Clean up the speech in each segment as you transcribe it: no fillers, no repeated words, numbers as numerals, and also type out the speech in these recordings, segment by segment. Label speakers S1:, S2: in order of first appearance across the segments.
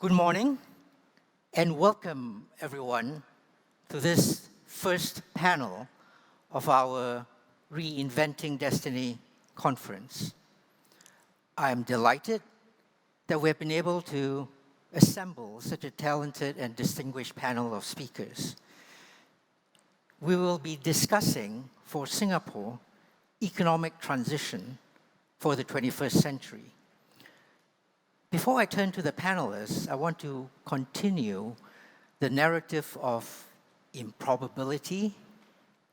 S1: Good morning and welcome everyone to this first panel of our Reinventing Destiny conference. I am delighted that we have been able to assemble such a talented and distinguished panel of speakers. We will be discussing for Singapore economic transition for the 21st century. Before I turn to the panelists, I want to continue the narrative of improbability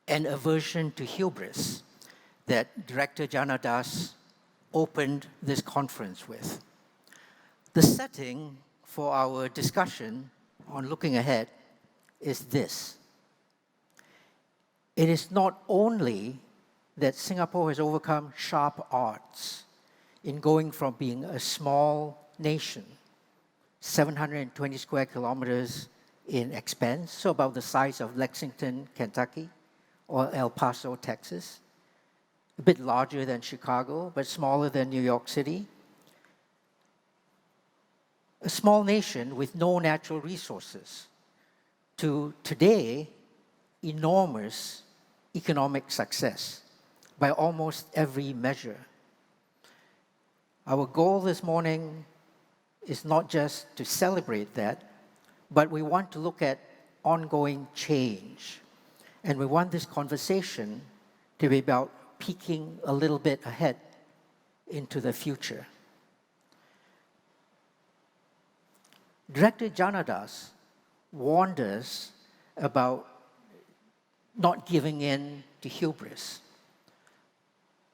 S1: and aversion to hubris that Director Janadas opened this conference with. The setting for our discussion on looking ahead is this. It is not only that Singapore has overcome sharp odds in going from being a small nation, 720 square kilometers in expanse, so about the size of Lexington, Kentucky, or El Paso, Texas, a bit larger than Chicago, but smaller than New York City. A small nation with no natural resources to today enormous economic success by almost every measure. Our goal this morning is not just to celebrate that, but we want to look at ongoing change. And we want this conversation to be about peeking a little bit ahead into the future. Director Janadas warned us about not giving in to hubris.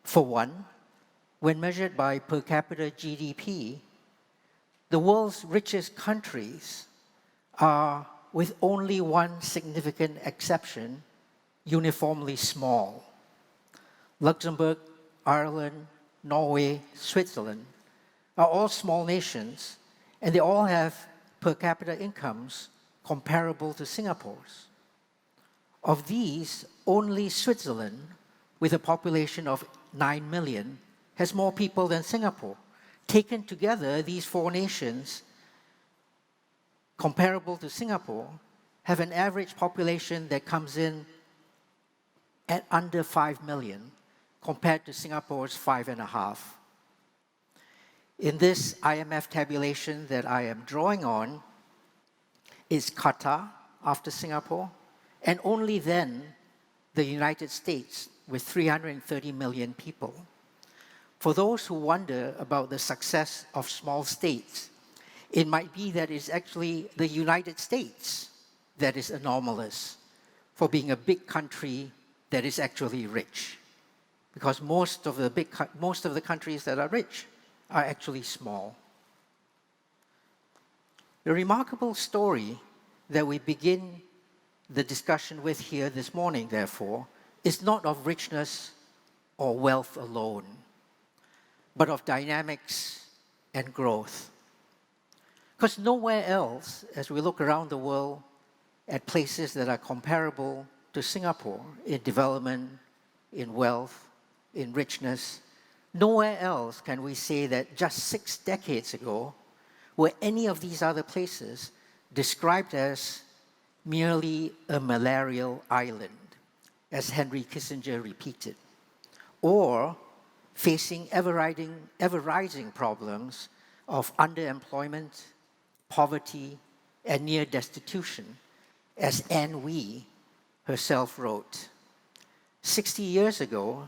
S1: For one, when measured by per capita GDP, the world's richest countries are, with only one significant exception, uniformly small. Luxembourg, Ireland, Norway, Switzerland are all small nations, and they all have per capita incomes comparable to Singapore's. Of these, only Switzerland, with a population of 9 million, has more people than Singapore. Taken together, these four nations, comparable to Singapore, have an average population that comes in at under 5 million, compared to Singapore's 5.5. In this IMF tabulation that I am drawing on is Qatar after Singapore, and only then the United States with 330 million people. For those who wonder about the success of small states, it might be that it's actually the United States that is anomalous for being a big country that is actually rich. Because most of the countries that are rich are actually small. The remarkable story that we begin the discussion with here this morning, therefore, is not of richness or wealth alone, but of dynamics and growth. Because nowhere else, as we look around the world at places that are comparable to Singapore in development, in wealth, in richness, nowhere else can we say that just 6 decades ago were any of these other places described as merely a malarial island, as Henry Kissinger repeated, or facing ever-rising problems of underemployment, poverty, and near destitution, as Anne Wee herself wrote. 60 years ago,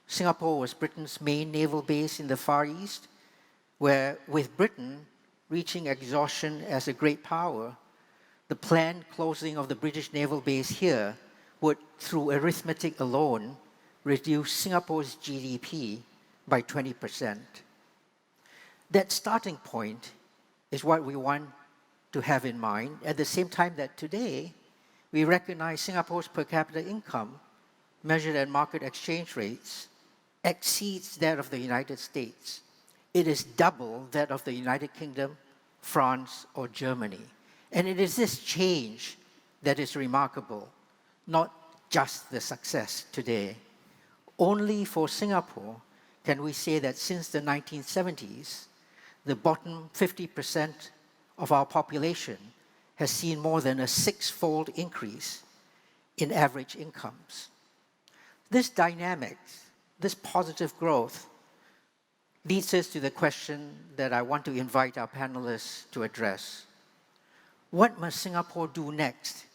S1: Singapore was Britain's main naval base in the Far East, where, with Britain reaching exhaustion as a great power, the planned closing of the British naval base here would, through arithmetic alone, reduce Singapore's GDP by 20%. That starting point is what we want to have in mind at the same time that today we recognize Singapore's per capita income, measured at market exchange rates, exceeds that of the United States. It is double that of the United Kingdom, France, or Germany. And it is this change that is remarkable, not just the success today. Only for Singapore can we say that since the 1970s, the bottom 50% of our population has seen more than a six-fold increase in average incomes. This dynamic, this positive growth, leads us to the question that I want to invite our panelists to address. What must Singapore do next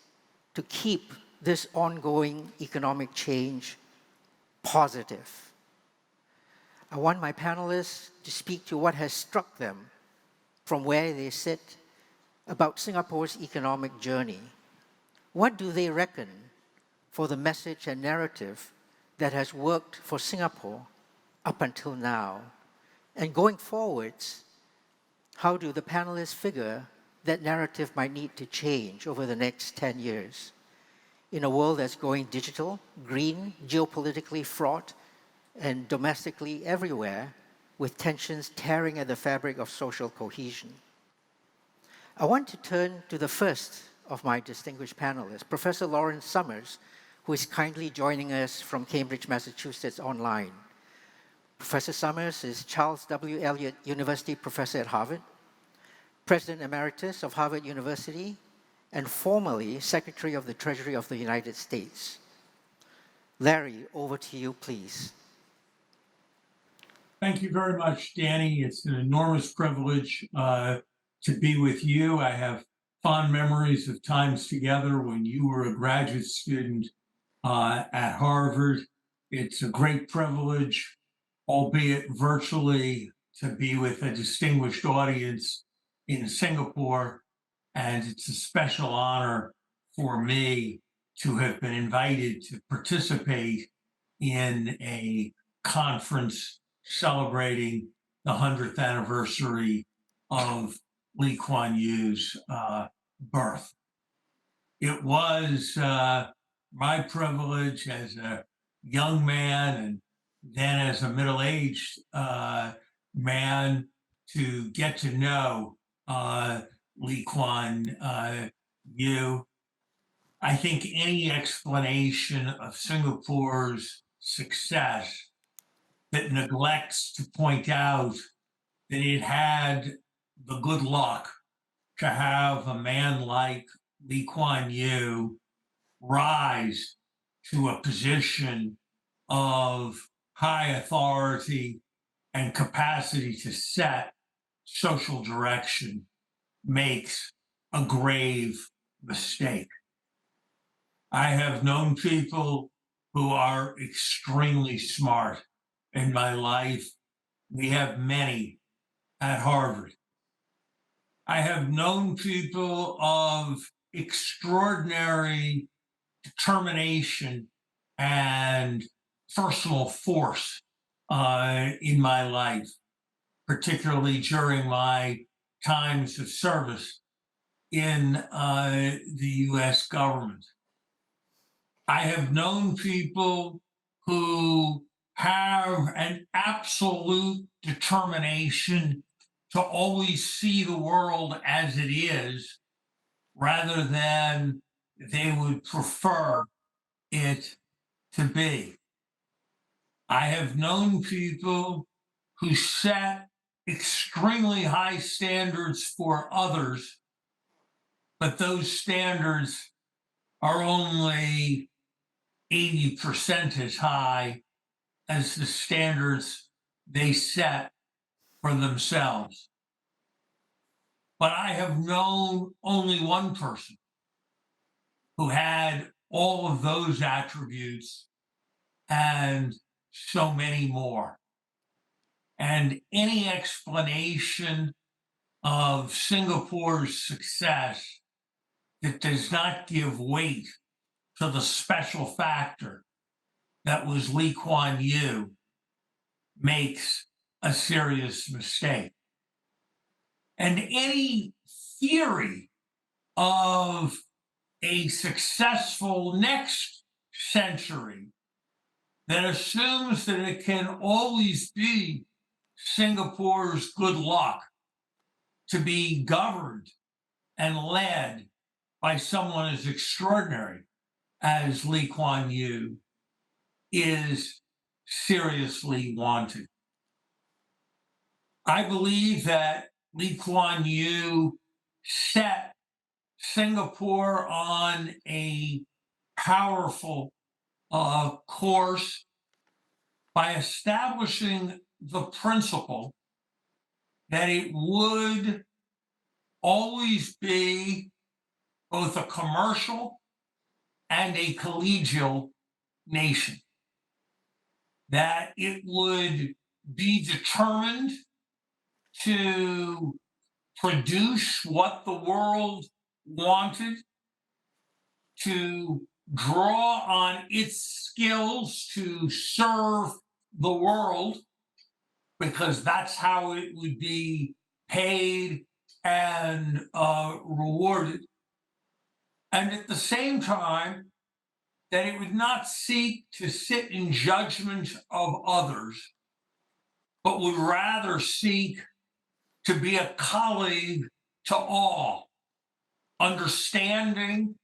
S1: to keep this ongoing economic change positive? I want my panelists to speak to what has struck them from where they sit about Singapore's economic journey. What do they reckon for the message and narrative that has worked for Singapore up until now? And going forwards, how do the panelists figure that narrative might need to change over the next 10 years? In a world that's going digital, green, geopolitically fraught, and domestically everywhere, with tensions tearing at the fabric of social cohesion. I want to turn to the first of my distinguished panelists, Professor Lawrence Summers, who is kindly joining us from Cambridge, Massachusetts online. Professor Summers is Charles W. Eliot University Professor at Harvard, President Emeritus of Harvard University, and formerly Secretary of the Treasury of the United States. Larry, over to you, please.
S2: Thank you very much, Danny. It's an enormous privilege to be with you. I have fond memories of times together when you were a graduate student at Harvard. It's a great privilege, albeit virtually, to be with a distinguished audience in Singapore. And it's a special honor for me to have been invited to participate in a conference celebrating the 100th anniversary of Lee Kuan Yew's birth. It was my privilege as a young man and then as a middle-aged man to get to know Lee Kuan Yew. I think any explanation of Singapore's success that neglects to point out that it had the good luck to have a man like Lee Kuan Yew rise to a position of high authority and capacity to set social direction makes a grave mistake. I have known people who are extremely smart in my life. We have many at Harvard. I have known people of extraordinary determination and personal force in my life, particularly during my times of service in the US government. I have known people who have an absolute determination to always see the world as it is, rather than they would prefer it to be. I have known people who set extremely high standards for others, but those standards are only 80% as high as the standards they set for themselves. But I have known only one person who had all of those attributes and so many more. And any explanation of Singapore's success that does not give weight to the special factor that was Lee Kuan Yew makes a serious mistake. And any theory of a successful next century that assumes that it can always be Singapore's good luck to be governed and led by someone as extraordinary as Lee Kuan Yew is seriously wanted. I believe that Lee Kuan Yew set Singapore on a powerful course by establishing the principle that it would always be both a commercial and a collegial nation, that it would be determined to produce what the world wanted, to draw on its skills to serve the world, because that's how it would be paid and rewarded. And at the same time, that it would not seek to sit in judgment of others, but would rather seek to be a colleague to all, understanding,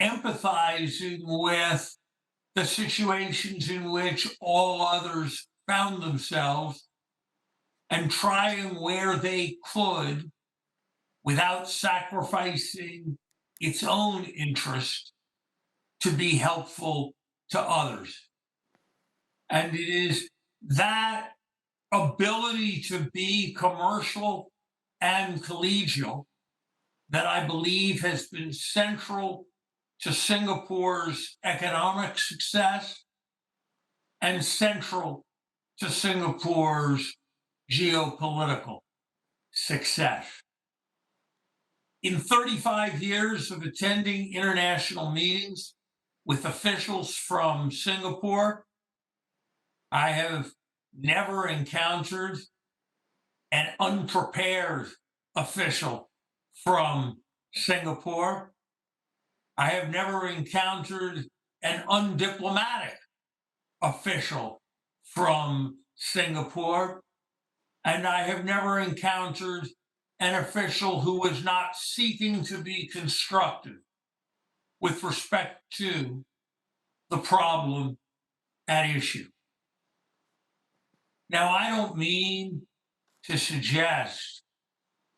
S2: empathizing with the situations in which all others found themselves, and trying where they could, without sacrificing its own interest, to be helpful to others. And it is that ability to be commercial and collegial that I believe has been central to Singapore's economic success and central to Singapore's geopolitical success. In 35 years of attending international meetings with officials from Singapore, I have never encountered an unprepared official from Singapore. I have never encountered an undiplomatic official from Singapore. And I have never encountered an official who was not seeking to be constructive with respect to the problem at issue. Now, I don't mean to suggest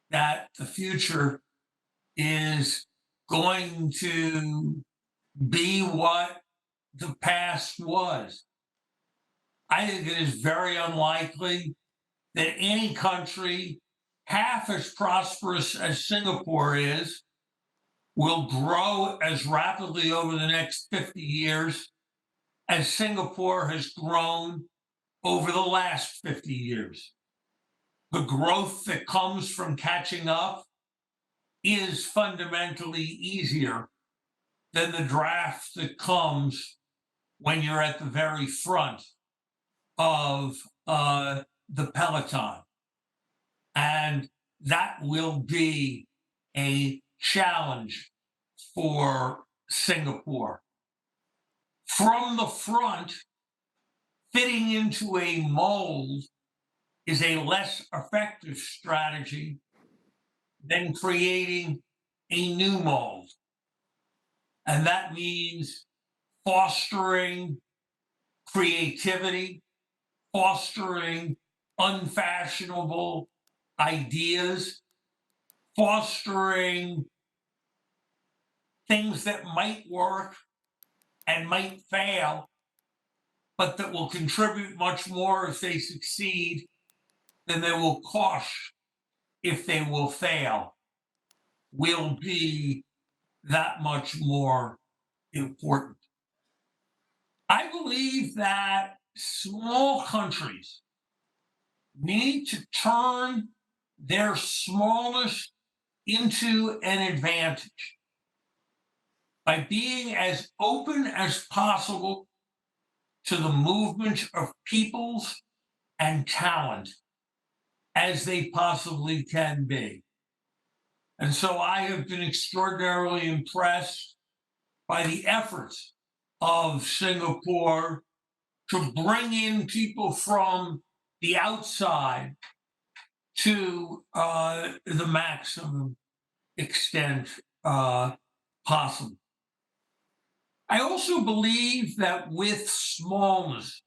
S2: that the future is going to be what the past was. I think it is very unlikely that any country half as prosperous as Singapore is will grow as rapidly over the next 50 years as Singapore has grown over the last 50 years. The growth that comes from catching up is fundamentally easier than the draft that comes when you're at the very front of the peloton. And that will be a challenge for Singapore. From the front, fitting into a mold is a less effective strategy than creating a new mold. And that means fostering creativity, fostering unfashionable ideas, fostering things that might work and might fail, but that will contribute much more if they succeed than they will cost if they will fail, will be that much more important. I believe that small countries need to turn their smallness into an advantage by being as open as possible to the movement of peoples and talent as they possibly can be. And so I have been extraordinarily impressed by the efforts of Singapore to bring in people from the outside to the maximum extent possible. I also believe that with smallness,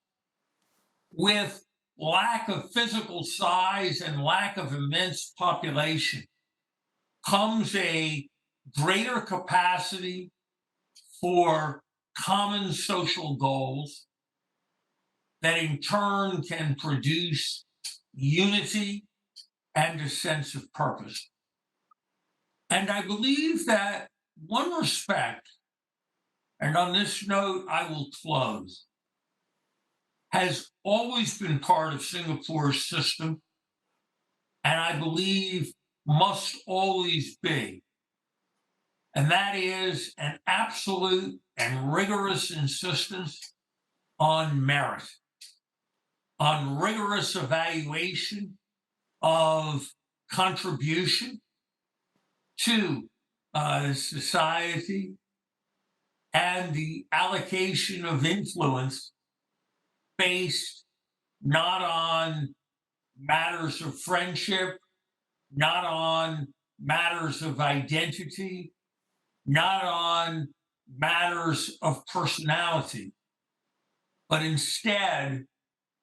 S2: with lack of physical size and lack of immense population, comes a greater capacity for common social goals that in turn can produce unity and a sense of purpose. And I believe that one respect, and on this note I will close, has always been part of Singapore's system, and I believe must always be. And that is an absolute and rigorous insistence on merit, on rigorous evaluation of contribution to society, and the allocation of influence based not on matters of friendship, not on matters of identity, not on matters of personality, but instead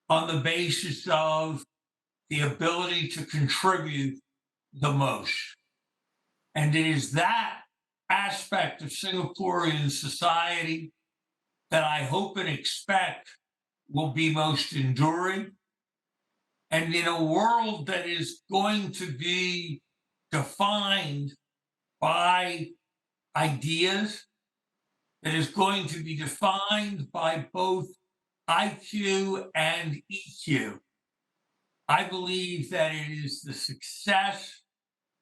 S2: on the basis of the ability to contribute the most. And it is that aspect of Singaporean society that I hope and expect will be most enduring. And in a world that is going to be defined by ideas, that is going to be defined by both IQ and EQ, I believe that it is the success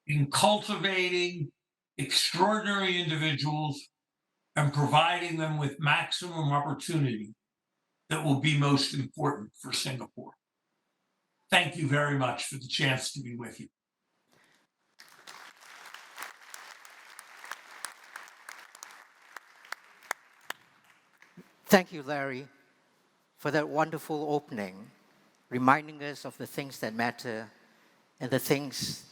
S2: in cultivating extraordinary individuals and providing them with maximum opportunity that will be most important for Singapore. Thank you very much for the chance to be with you.
S1: Thank you, Larry, for that wonderful opening, reminding us of the things that matter and the things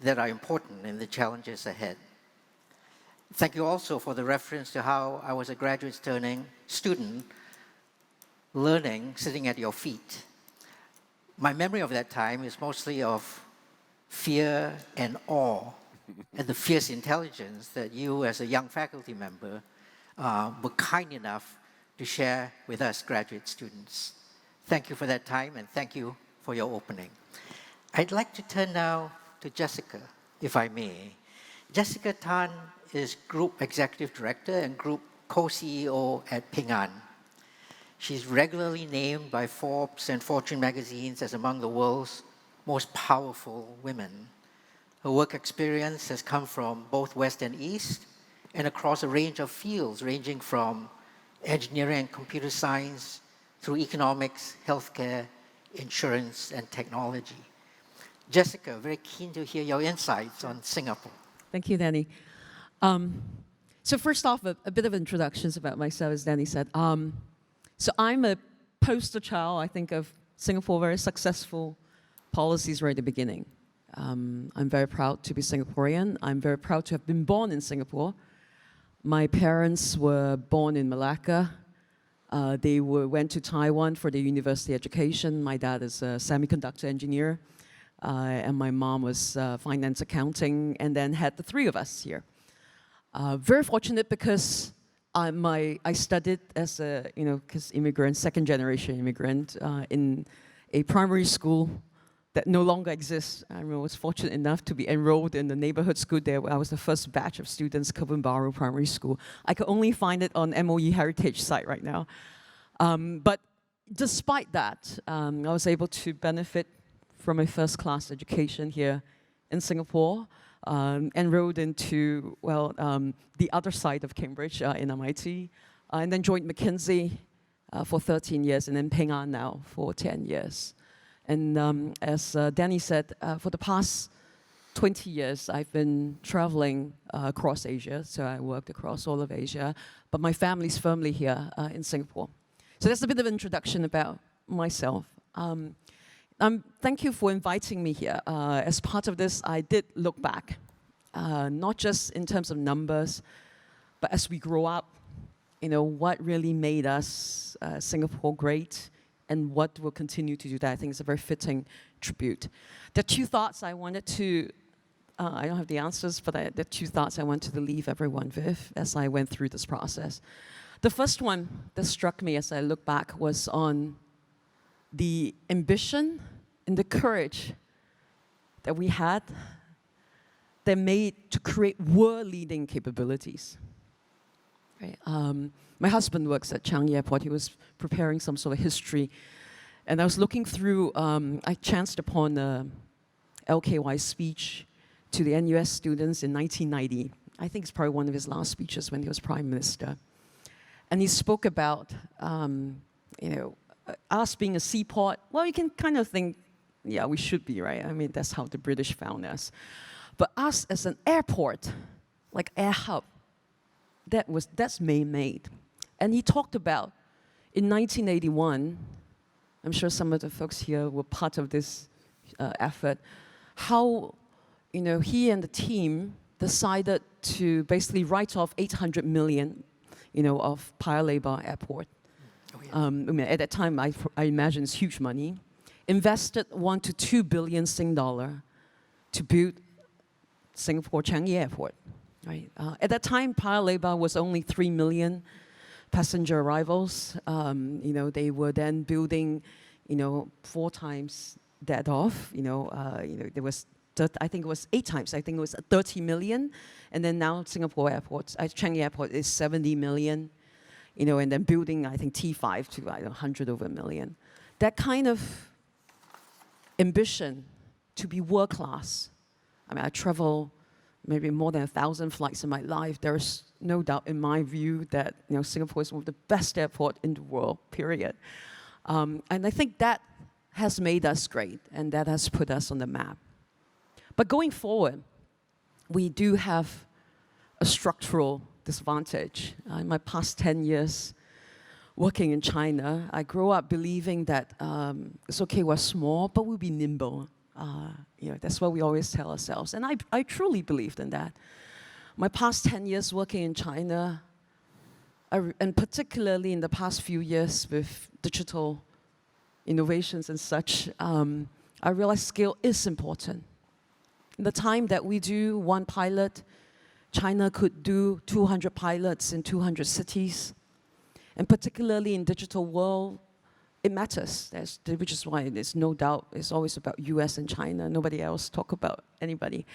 S1: that are important in the challenges ahead. Thank you also for the reference to how I was a graduate student learning sitting at your feet. My memory of that time is mostly of fear and awe and the fierce intelligence that you as a young faculty member were kind enough to share with us graduate students. Thank you for that time, and thank you for your opening. I'd like to turn now to Jessica, if I may. Jessica Tan is Group Executive Director and Group Co-CEO at Ping An. She's regularly named by Forbes and Fortune magazines as among the world's most powerful women. Her work experience has come from both West and East and across a range of fields ranging from engineering and computer science through economics, healthcare, insurance, and technology. Jessica, very keen to hear your insights on Singapore.
S3: Thank you, Danny. So first off, a bit of introductions about myself, as Danny said. So I'm a poster child, I think, of Singapore, very successful policies right at the beginning. I'm very proud to be Singaporean. I'm very proud to have been born in Singapore. My parents were born in Malacca. They went to Taiwan for their university education. My dad is a semiconductor engineer, and my mom was finance accounting, and then had the three of us here. Very fortunate because I studied as a, because immigrant, second generation immigrant, in a primary school that no longer exists. I was fortunate enough to be enrolled in the neighborhood school there. I was the first batch of students, Kebun Baru Primary School. I could only find it on MOE Heritage site right now. But despite that, I was able to benefit from a first-class education here in Singapore, enrolled into, the other side of Cambridge in MIT, and then joined McKinsey for 13 years, and then Ping An now for 10 years. And as Danny said, for the past 20 years, I've been traveling across Asia, so I worked across all of Asia, but my family's firmly here in Singapore. So that's a bit of an introduction about myself. Thank you for inviting me here. As part of this, I did look back, not just in terms of numbers, but as we grow up, what really made us Singapore great, and what will continue to do that. I think it's a very fitting tribute. There are two thoughts I wanted to I don't have the answers, but there are two thoughts I wanted to leave everyone with as I went through this process. The first one that struck me as I look back was on the ambition and the courage that we had that made to create world-leading capabilities. Right? My husband works at Changi Airport. He was preparing some sort of history. And I was looking through, I chanced upon LKY's speech to the NUS students in 1990. I think it's probably one of his last speeches when he was Prime Minister. And he spoke about, us being a seaport. Well, you can kind of think, yeah, we should be, right? I mean, that's how the British found us. But us as an airport, like air hub, that's man-made. And he talked about, in 1981, I'm sure some of the folks here were part of this effort, how he and the team decided to basically write off 800 million of Paya Lebar Airport. Oh, yeah. I mean, at that time, I imagine it's huge money. Invested 1 to 2 billion Sing dollar to build Singapore Changi Airport. Right? At that time, Paya Lebar was only 3 million passenger arrivals. They were then building, 4 times that off. There was, I think it was 8 times. I think it was 30 million, and then now Singapore Airport, Changi Airport is 70 million. And then building, I think T5 to 100 over a million. That kind of ambition to be world class. I mean, I travel maybe more than 1,000 flights in my life. There's no doubt in my view that Singapore is one of the best airports in the world, period. And I think that has made us great, and that has put us on the map. But going forward, we do have a structural disadvantage. In my past 10 years working in China, I grew up believing that it's okay, we're small, but we'll be nimble. That's what we always tell ourselves. And I truly believed in that. My past 10 years working in China, and particularly in the past few years with digital innovations and such, I realized scale is important. In the time that we do one pilot, China could do 200 pilots in 200 cities. And particularly in digital world, it matters, which is why there's no doubt it's always about US and China. Nobody else talk about anybody.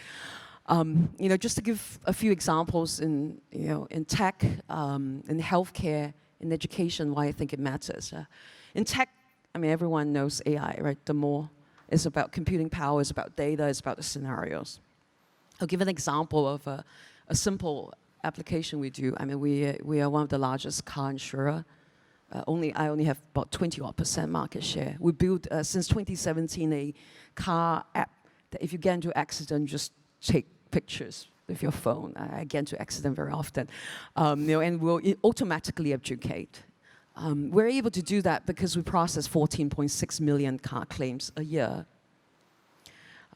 S3: Just to give a few examples in tech, in healthcare, in education, why I think it matters. In tech, I mean, everyone knows AI, right? The more it's about computing power, it's about data, it's about the scenarios. I'll give an example of a simple application we do. I mean, we are one of the largest car insurer. I only have about 20% market share. We built, since 2017, a car app that if you get into an accident, just take pictures with your phone. I get into accident very often. And we'll automatically educate. We're able to do that because we process 14.6 million car claims a year.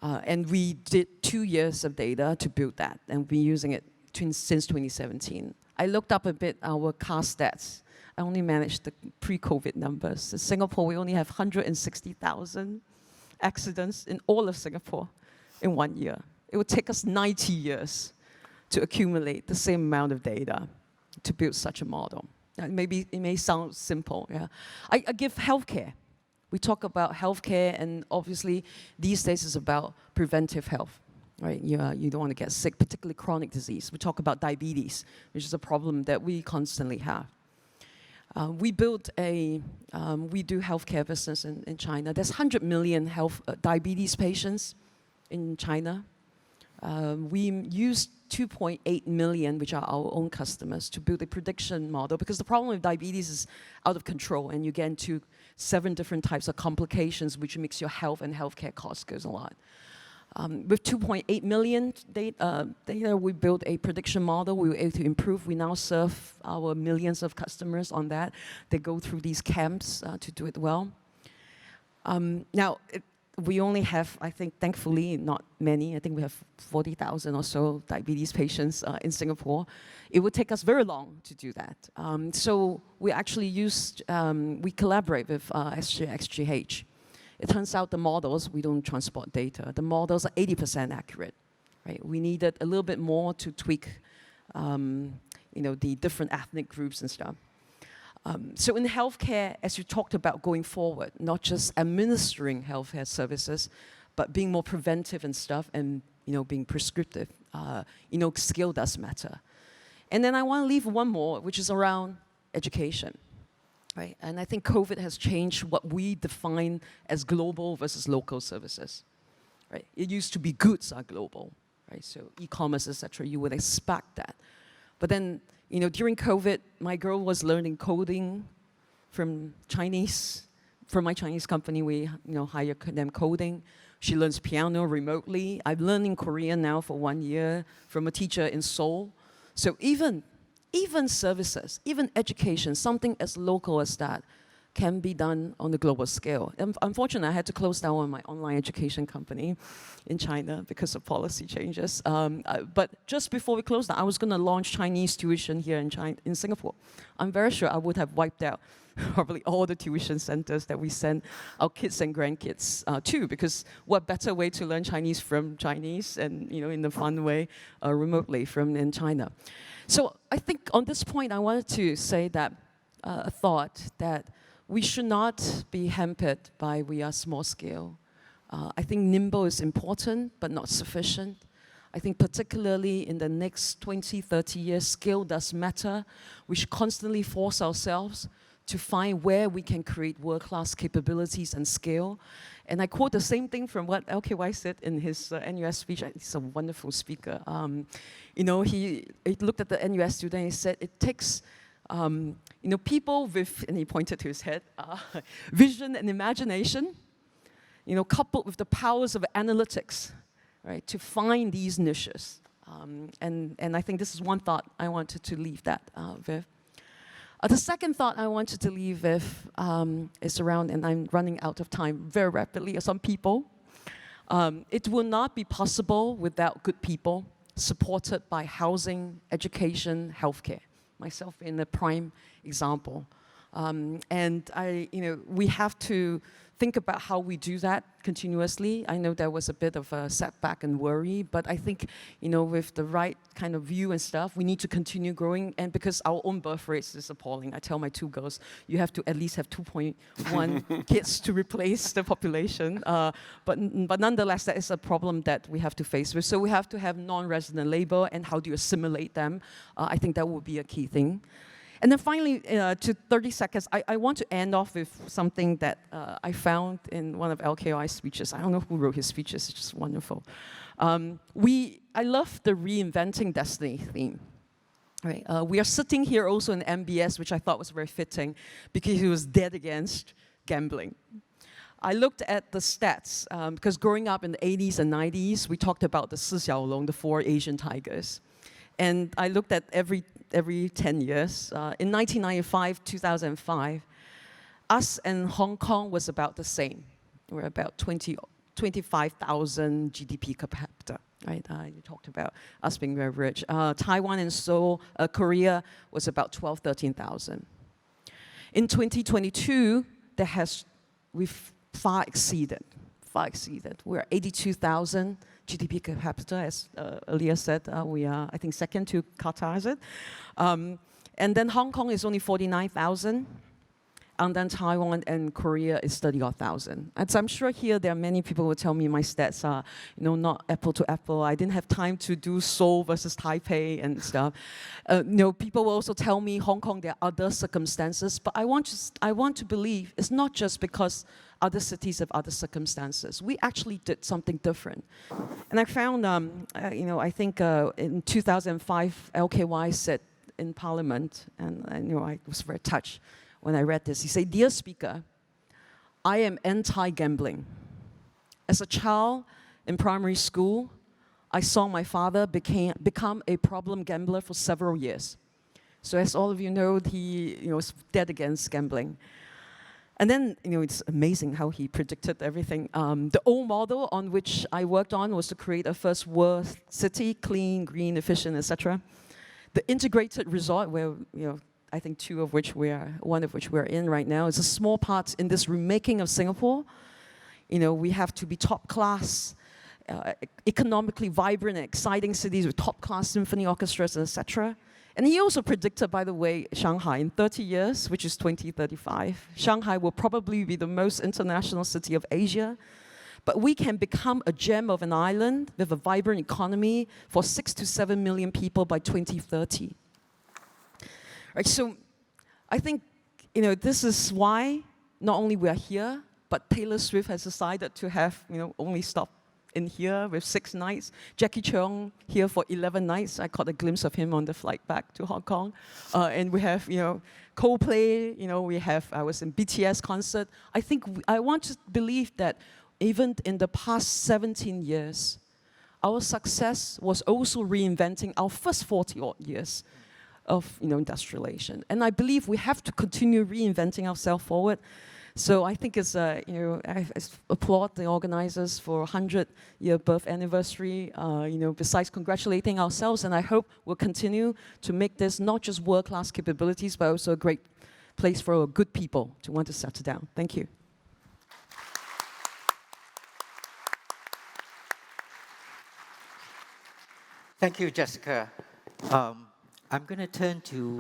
S3: And we did 2 years of data to build that, and we've been using it since 2017. I looked up a bit our car stats. I only managed the pre-COVID numbers. In Singapore, we only have 160,000 accidents in all of Singapore in 1 year. It would take us 90 years to accumulate the same amount of data to build such a model. Maybe it may sound simple. Yeah, I give healthcare. We talk about healthcare, and obviously these days it's about preventive health. Right? You don't want to get sick, particularly chronic disease. We talk about diabetes, which is a problem that we constantly have. We do healthcare business in China. There's 100 million diabetes patients in China. We use 2.8 million, which are our own customers, to build a prediction model, because the problem with diabetes is out of control, and you get into 7 different types of complications, which makes your health and healthcare costs goes a lot. With 2.8 million data, we built a prediction model. We were able to improve. We now serve our millions of customers on that. They go through these camps to do it well. We only have, I think, thankfully, not many. I think we have 40,000 or so diabetes patients in Singapore. It would take us very long to do that. So we actually we collaborate with XGH. It turns out the models, we don't transport data. The models are 80% accurate. right? We needed a little bit more to tweak, the different ethnic groups and stuff. So in healthcare, as you talked about going forward, not just administering healthcare services, but being more preventive and stuff, and being prescriptive, skill does matter. And then I want to leave one more, which is around education, right? And I think COVID has changed what we define as global versus local services, right? It used to be goods are global, right? So e-commerce, etc. You would expect that, but then during COVID, my girl was learning coding from my Chinese company. We hire them coding. She learns piano remotely. I'm learning Korean now for 1 year from a teacher in Seoul. So even services, even education, something as local as that can be done on the global scale. Unfortunately, I had to close down my online education company in China because of policy changes. But just before we closed down, I was going to launch Chinese tuition here in Singapore. I'm very sure I would have wiped out probably all the tuition centers that we send our kids and grandkids to, because what better way to learn Chinese from Chinese and in a fun way remotely from in China. So I think on this point, I wanted to say that a thought that we should not be hampered by we are small scale. I think nimble is important, but not sufficient. I think particularly in the next 20, 30 years, scale does matter. We should constantly force ourselves to find where we can create world-class capabilities and scale. And I quote the same thing from what LKY said in his NUS speech. He's a wonderful speaker. He looked at the NUS student and he said, it takes people with, and he pointed to his head, vision and imagination, coupled with the powers of analytics, right, to find these niches. And I think this is one thought I wanted to leave that with. The second thought I wanted to leave with is around, and I'm running out of time very rapidly, some people. It will not be possible without good people supported by housing, education, healthcare. Myself in the prime example. And we have to think about how we do that continuously. I know there was a bit of a setback and worry, but I think, with the right kind of view and stuff, we need to continue growing. And because our own birth rate is appalling, I tell my two girls, you have to at least have 2.1 kids to replace the population. But nonetheless, that is a problem that we have to face with. So we have to have non-resident labor, and how do you assimilate them? I think that would be a key thing. And then finally, to 30 seconds, I want to end off with something that I found in one of LKI's speeches. I don't know who wrote his speeches, it's just wonderful. I love the Reinventing Destiny theme. Right? We are sitting here also in MBS, which I thought was very fitting, because he was dead against gambling. I looked at the stats, because growing up in the 80s and 90s, we talked about the Si Xiaolong, the 4 Asian tigers. And I looked at every 10 years. In 1995, 2005, us and Hong Kong was about the same. We're about 25,000 GDP per capita, right? You talked about us being very rich. Taiwan and Seoul, Korea was about 12, 13,000. In 2022, we've far exceeded. We're 82,000 GDP per capita, as earlier said. We are, I think, second to Qatar, is it? And then Hong Kong is only 49,000. And then Taiwan and Korea is 30,000. And so I'm sure here there are many people who will tell me my stats are, not apple to apple. I didn't have time to do Seoul versus Taipei and stuff. People will also tell me Hong Kong, there are other circumstances. But I want to believe it's not just because other cities have other circumstances. We actually did something different. And I found, I think in 2005, LKY said in Parliament, and I was very touched when I read this. He said, "Dear Speaker, I am anti-gambling. As a child in primary school, I saw my father become a problem gambler for several years. So as all of you know, he was dead against gambling. And then, it's amazing how he predicted everything. The old model on which I worked on was to create a first world city, clean, green, efficient, etc. The integrated resort, where I think one of which we're in right now, is a small part in this remaking of Singapore. We have to be top class, economically vibrant and exciting cities with top-class symphony orchestras, etc. And he also predicted, by the way, Shanghai in 30 years, which is 2035. Shanghai will probably be the most international city of Asia. But we can become a gem of an island with a vibrant economy for 6 to 7 million people by 2030. Right, so I think this is why not only we are here, but Taylor Swift has decided to have only stop in here with 6 nights. Jackie Cheung here for 11 nights. I caught a glimpse of him on the flight back to Hong Kong. And we have Coldplay. I was in BTS concert. I want to believe that even in the past 17 years, our success was also reinventing our first 40-odd years of industrialization. And I believe we have to continue reinventing ourselves forward. So I think it's, I applaud the organizers for 100-year birth anniversary, besides congratulating ourselves, and I hope we'll continue to make this not just world-class capabilities, but also a great place for good people to want to settle down. Thank you.
S1: Thank you, Jessica. I'm going to turn to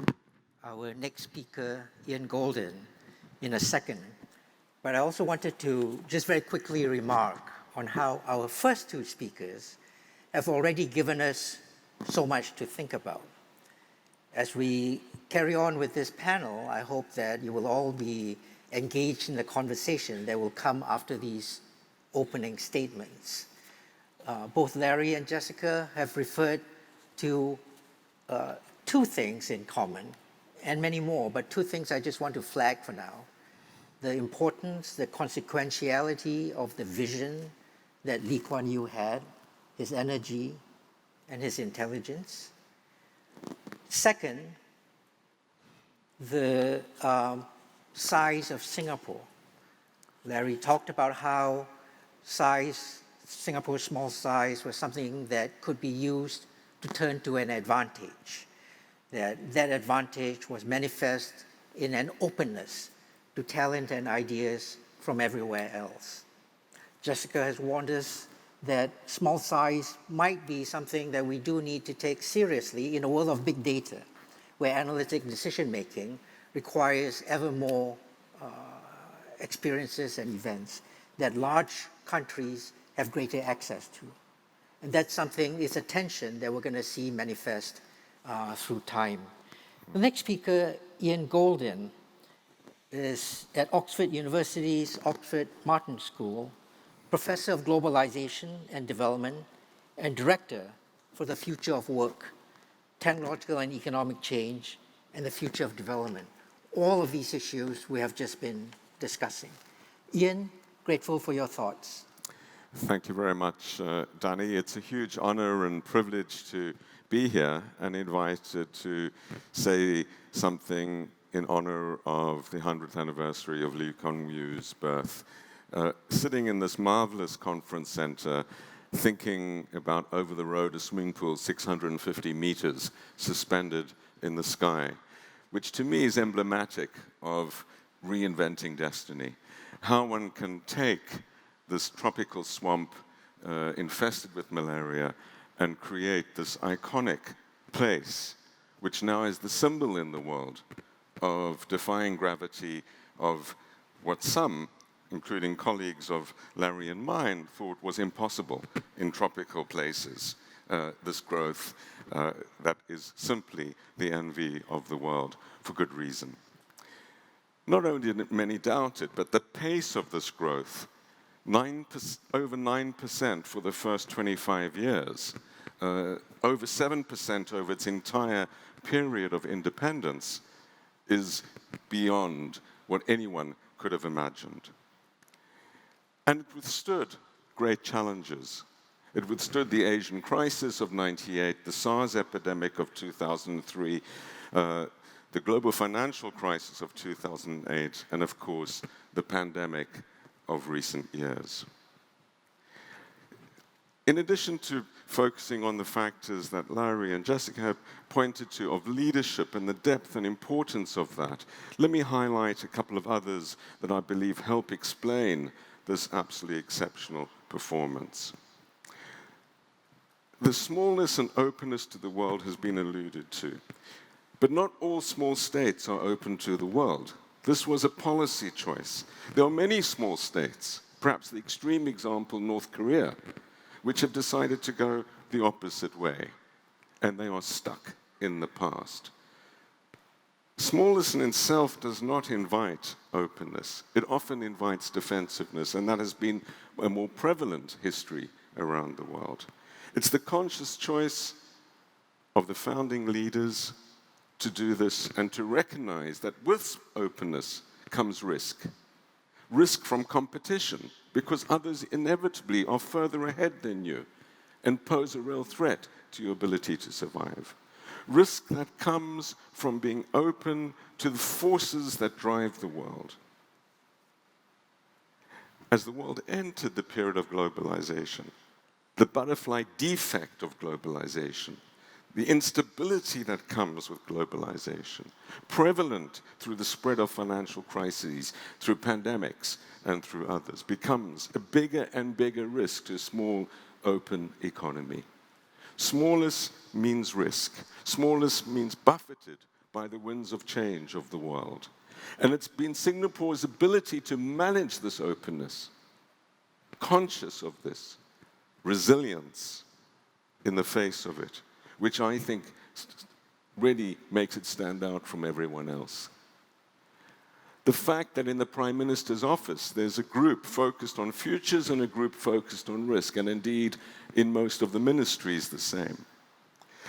S1: our next speaker, Ian Golden, in a second. But I also wanted to just very quickly remark on how our first 2 speakers have already given us so much to think about. As we carry on with this panel, I hope that you will all be engaged in the conversation that will come after these opening statements. Both Larry and Jessica have referred to 2 things in common, and many more, but 2 things I just want to flag for now. The importance, the consequentiality of the vision that Lee Kuan Yew had, his energy and his intelligence. Second, the size of Singapore. Larry talked about how Singapore's small size was something that could be used to turn to an advantage. That advantage was manifest in an openness to talent and ideas from everywhere else. Jessica has warned us that small size might be something that we do need to take seriously in a world of big data, where analytic decision-making requires ever more experiences and events that large countries have greater access to. And that's something, it's a tension that we're going to see manifest through time. The next speaker, Ian Golden, is at Oxford University's Oxford Martin School, Professor of Globalization and Development, and Director for the Future of Work, Technological and Economic Change, and the Future of Development. All of these issues we have just been discussing. Ian, grateful for your thoughts.
S4: Thank you very much, Danny. It's a huge honor and privilege to be here and invited to say something in honor of the 100th anniversary of Lee Kuan Yew's birth. Sitting in this marvelous conference center, thinking about over the road a swimming pool 650 meters suspended in the sky, which to me is emblematic of reinventing destiny. How one can take this tropical swamp infested with malaria and create this iconic place, which now is the symbol in the world of defying gravity, of what some, including colleagues of Larry and mine, thought was impossible in tropical places. This growth that is simply the envy of the world, for good reason. Not only did many doubt it, but the pace of this growth, over 9% for the first 25 years, over 7% over its entire period of independence, is beyond what anyone could have imagined. And it withstood great challenges. It withstood the Asian crisis of '98, the SARS epidemic of 2003, the global financial crisis of 2008, and of course, the pandemic of recent years. In addition to focusing on the factors that Larry and Jessica have pointed to of leadership and the depth and importance of that, let me highlight a couple of others that I believe help explain this absolutely exceptional performance. The smallness and openness to the world has been alluded to. But not all small states are open to the world. This was a policy choice. There are many small states, perhaps the extreme example, North Korea, which have decided to go the opposite way, and they are stuck in the past. Smallness in itself does not invite openness. It often invites defensiveness, and that has been a more prevalent history around the world. It's the conscious choice of the founding leaders to do this and to recognize that with openness comes risk. Risk from competition, because others inevitably are further ahead than you and pose a real threat to your ability to survive. Risk that comes from being open to the forces that drive the world. As the world entered the period of globalization, the butterfly defect of globalization, the instability that comes with globalization, prevalent through the spread of financial crises, through pandemics, and through others, becomes a bigger and bigger risk to a small, open economy. Smallness means risk. Smallness means buffeted by the winds of change of the world. And it's been Singapore's ability to manage this openness, conscious of this, resilience in the face of it, which I think really makes it stand out from everyone else. The fact that in the Prime Minister's office there's a group focused on futures and a group focused on risk, and indeed in most of the ministries the same.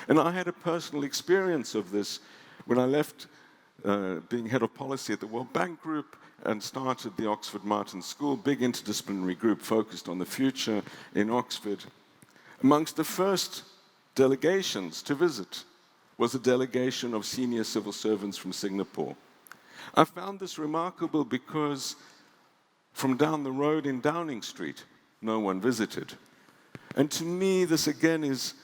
S4: And I had a personal experience of this when I left being head of policy at the World Bank Group and started the Oxford Martin School, big interdisciplinary group focused on the future in Oxford. Amongst the first delegations to visit was a delegation of senior civil servants from Singapore. I found this remarkable because from down the road in Downing Street, no one visited. And to me, this again is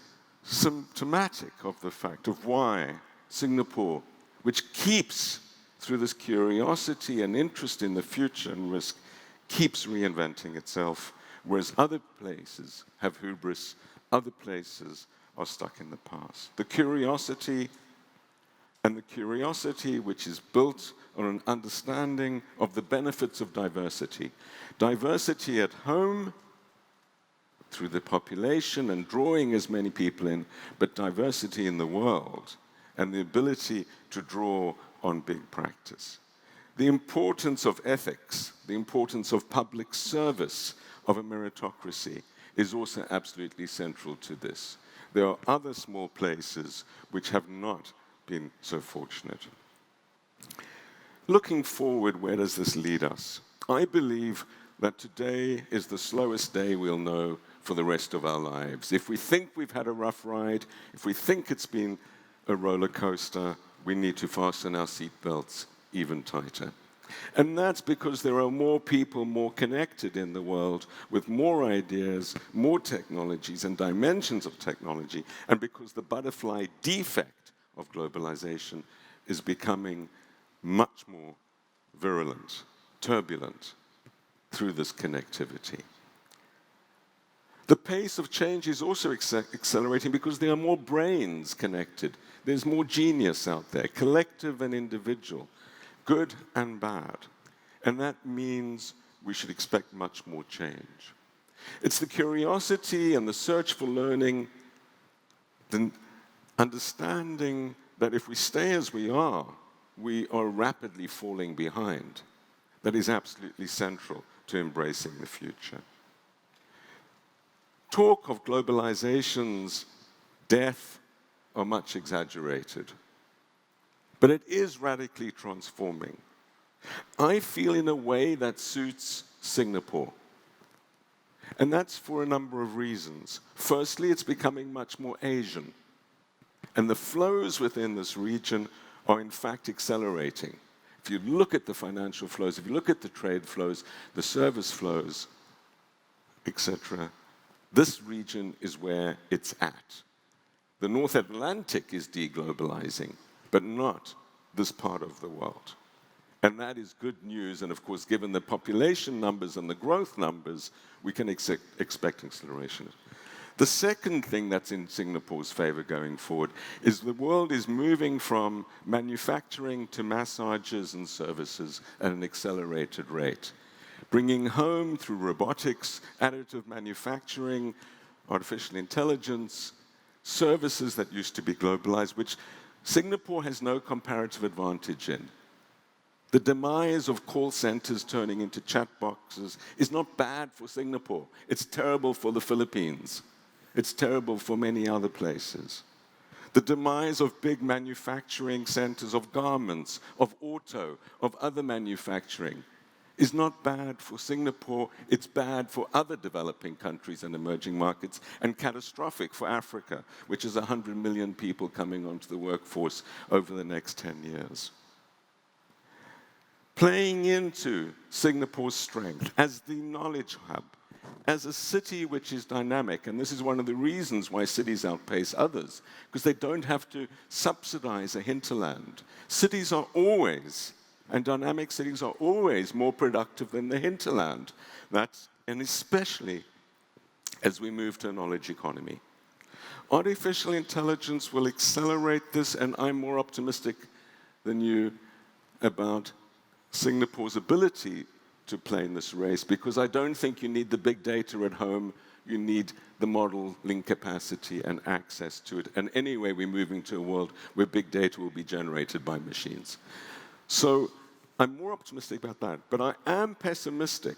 S4: symptomatic of the fact of why Singapore, which keeps, through this curiosity and interest in the future and risk, keeps reinventing itself, whereas other places have hubris, other places are stuck in the past. The curiosity which is built on an understanding of the benefits of diversity. Diversity at home, through the population and drawing as many people in, but diversity in the world and the ability to draw on big practice. The importance of ethics, the importance of public service, of a meritocracy, is also absolutely central to this. There are other small places which have not been so fortunate. Looking forward, where does this lead us? I believe that today is the slowest day we'll know for the rest of our lives. If we think we've had a rough ride, if we think it's been a roller coaster, we need to fasten our seatbelts even tighter. And that's because there are more people more connected in the world with more ideas, more technologies and dimensions of technology, and because the butterfly defect of globalization is becoming much more virulent, turbulent through this connectivity. The pace of change is also accelerating because there are more brains connected. There's more genius out there, collective and individual, good and bad. And that means we should expect much more change. It's the curiosity and the search for learning, the understanding that if we stay as we are rapidly falling behind, that is absolutely central to embracing the future. Talk of globalization's death are much exaggerated, but it is radically transforming. I feel in a way that suits Singapore, and that's for a number of reasons. Firstly, it's becoming much more Asian, and the flows within this region are in fact accelerating. If you look at the financial flows, if you look at the trade flows, the service flows, etc., this region is where it's at. The North Atlantic is deglobalizing, but not this part of the world. And that is good news, and of course, given the population numbers and the growth numbers, we can expect acceleration. The second thing that's in Singapore's favor going forward is the world is moving from manufacturing to massages and services at an accelerated rate, bringing home through robotics, additive manufacturing, artificial intelligence, services that used to be globalized, which Singapore has no comparative advantage in. The demise of call centers turning into chat boxes is not bad for Singapore. It's terrible for the Philippines. It's terrible for many other places. The demise of big manufacturing centers of garments, of auto, of other manufacturing is not bad for Singapore. It's bad for other developing countries and emerging markets, and catastrophic for Africa, which is 100 million people coming onto the workforce over the next 10 years. Playing into Singapore's strength as the knowledge hub, as a city which is dynamic, and this is one of the reasons why cities outpace others, because they don't have to subsidize a hinterland. Cities are always, and dynamic cities are always more productive than the hinterland. And especially as we move to a knowledge economy. Artificial intelligence will accelerate this, and I'm more optimistic than you about Singapore's ability to play in this race, because I don't think you need the big data at home. You need the modeling capacity and access to it. And anyway, we're moving to a world where big data will be generated by machines. So I'm more optimistic about that. But I am pessimistic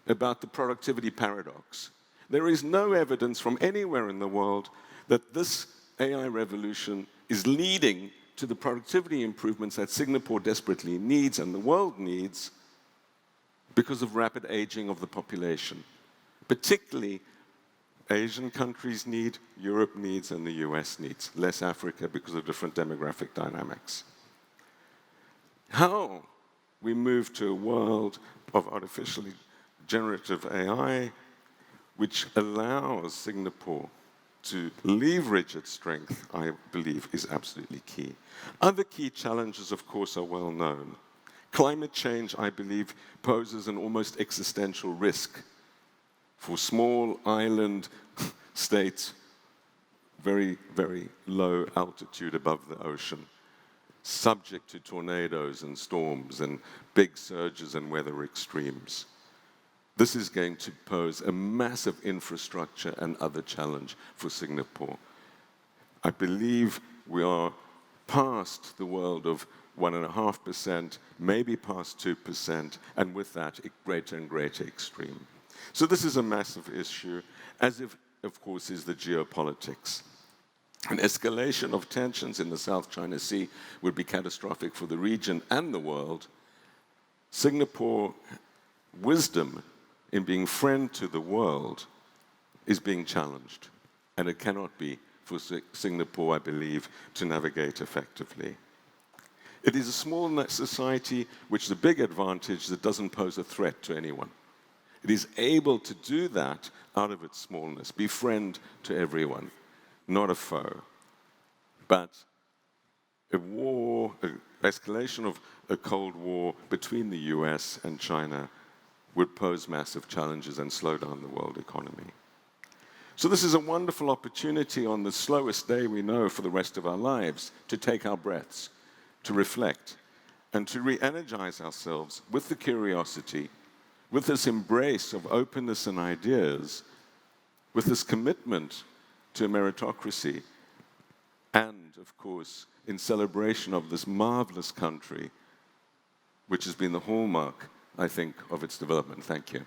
S4: about the productivity paradox. There is no evidence from anywhere in the world that this AI revolution is leading to the productivity improvements that Singapore desperately needs and the world needs, because of rapid aging of the population. Particularly, Asian countries need, Europe needs, and the US needs. Less Africa because of different demographic dynamics. How we move to a world of artificially generative AI, which allows Singapore to leverage its strength, I believe, is absolutely key. Other key challenges, of course, are well known. Climate change, I believe, poses an almost existential risk for small island states, very, very low altitude above the ocean, subject to tornadoes and storms and big surges and weather extremes. This is going to pose a massive infrastructure and other challenge for Singapore. I believe we are past the world of 1.5%, maybe past 2%, and with that, a greater and greater extreme. So this is a massive issue, as if, of course, is the geopolitics. An escalation of tensions in the South China Sea would be catastrophic for the region and the world. Singapore wisdom in being friend to the world is being challenged, and it cannot be for Singapore, I believe, to navigate effectively. It is a small society which is a big advantage that doesn't pose a threat to anyone. It is able to do that out of its smallness, be friend to everyone, not a foe. But a war, an escalation of a Cold War between the US and China would pose massive challenges and slow down the world economy. So this is a wonderful opportunity on the slowest day we know for the rest of our lives to take our breaths, to reflect, and to re-energize ourselves with the curiosity, with this embrace of openness and ideas, with this commitment to meritocracy, and, of course, in celebration of this marvelous country, which has been the hallmark, I think, of its development. Thank you.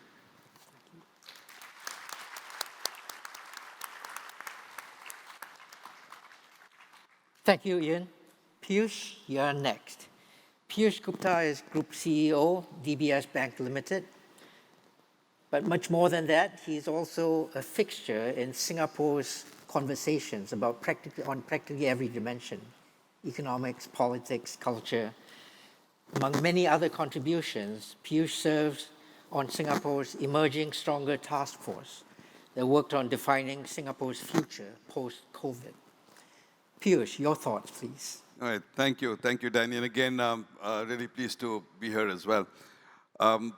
S1: Thank you, Ian. Piyush, you're next. Piyush Gupta is Group CEO, DBS Bank Limited. But much more than that, he's also a fixture in Singapore's conversations about practically every dimension: economics, politics, culture. Among many other contributions, Piyush serves on Singapore's Emerging Stronger Task Force that worked on defining Singapore's future post-COVID. Piyush, your thoughts, please.
S5: All right, thank you, Danny. And again, really pleased to be here as well. I'm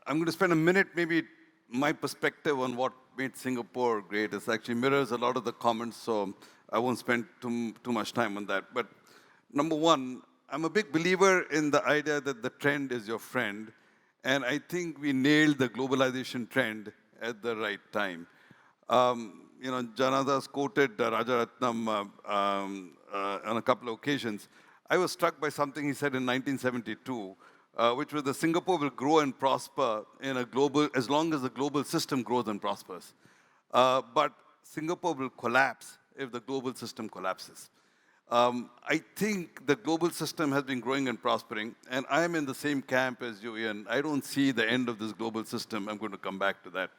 S5: going to spend a minute, maybe my perspective on what made Singapore great. It actually mirrors a lot of the comments, so I won't spend too much time on that. But number one, I'm a big believer in the idea that the trend is your friend. And I think we nailed the globalization trend at the right time. Janada's quoted Rajaratnam on a couple of occasions. I was struck by something he said in 1972, which was that Singapore will grow and prosper in a global, as long as the global system grows and prospers. But Singapore will collapse if the global system collapses. I think the global system has been growing and prospering, and I am in the same camp as you, Ian. I don't see the end of this global system. I'm going to come back to that.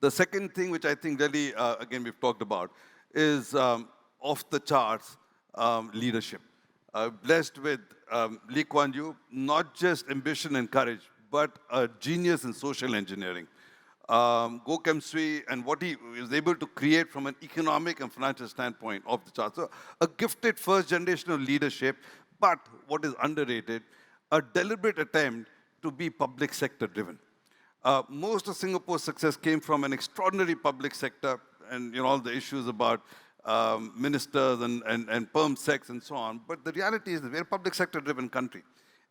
S5: The second thing, which I think really, again, we've talked about, is off the charts leadership. Blessed with Lee Kuan Yew, not just ambition and courage, but a genius in social engineering. Go Kem Sui and what he was able to create from an economic and financial standpoint off the chart. So a gifted first generation of leadership, but what is underrated, a deliberate attempt to be public sector driven. Most of Singapore's success came from an extraordinary public sector and all the issues about ministers and perm sex and so on. But the reality is that we're a public sector driven country.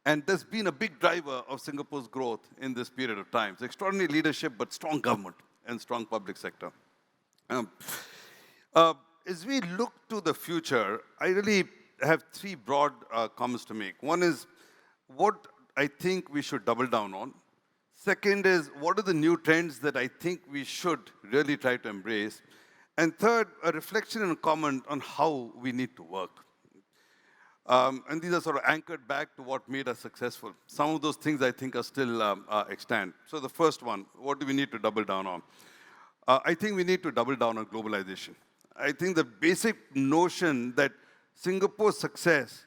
S5: And there's been a big driver of Singapore's growth in this period of time. So extraordinary leadership, but strong government and strong public sector. As we look to the future, I really have three broad comments to make. One is what I think we should double down on. Second is what are the new trends that I think we should really try to embrace. And third, a reflection and a comment on how we need to work. And these are sort of anchored back to what made us successful. Some of those things I think are still extant. So the first one, what do we need to double down on? I think we need to double down on globalization. I think the basic notion that Singapore's success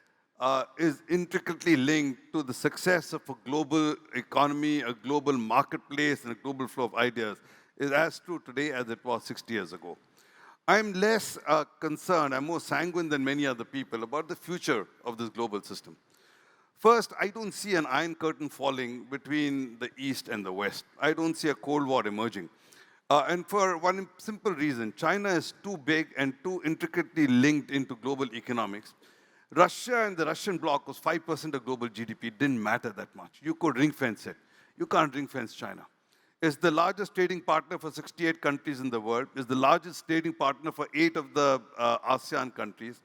S5: is intricately linked to the success of a global economy, a global marketplace, and a global flow of ideas is as true today as it was 60 years ago. I'm less concerned, I'm more sanguine than many other people about the future of this global system. First, I don't see an iron curtain falling between the East and the West. I don't see a Cold War emerging. And for one simple reason, China is too big and too intricately linked into global economics. Russia and the Russian bloc was 5% of global GDP. It didn't matter that much. You could ring fence it. You can't ring fence China. It's the largest trading partner for 68 countries in the world. It's the largest trading partner for 8 of the ASEAN countries.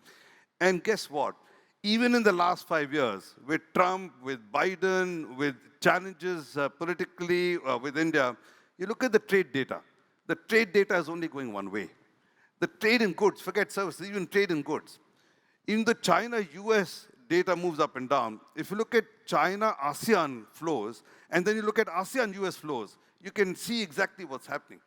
S5: And guess what? Even in the last 5 years, with Trump, with Biden, with challenges politically with India, you look at the trade data. The trade data is only going one way. The trade in goods, forget services, even trade in goods. In the China-US data moves up and down. If you look at China-ASEAN flows, and then you look at ASEAN-US flows, you can see exactly what's happening.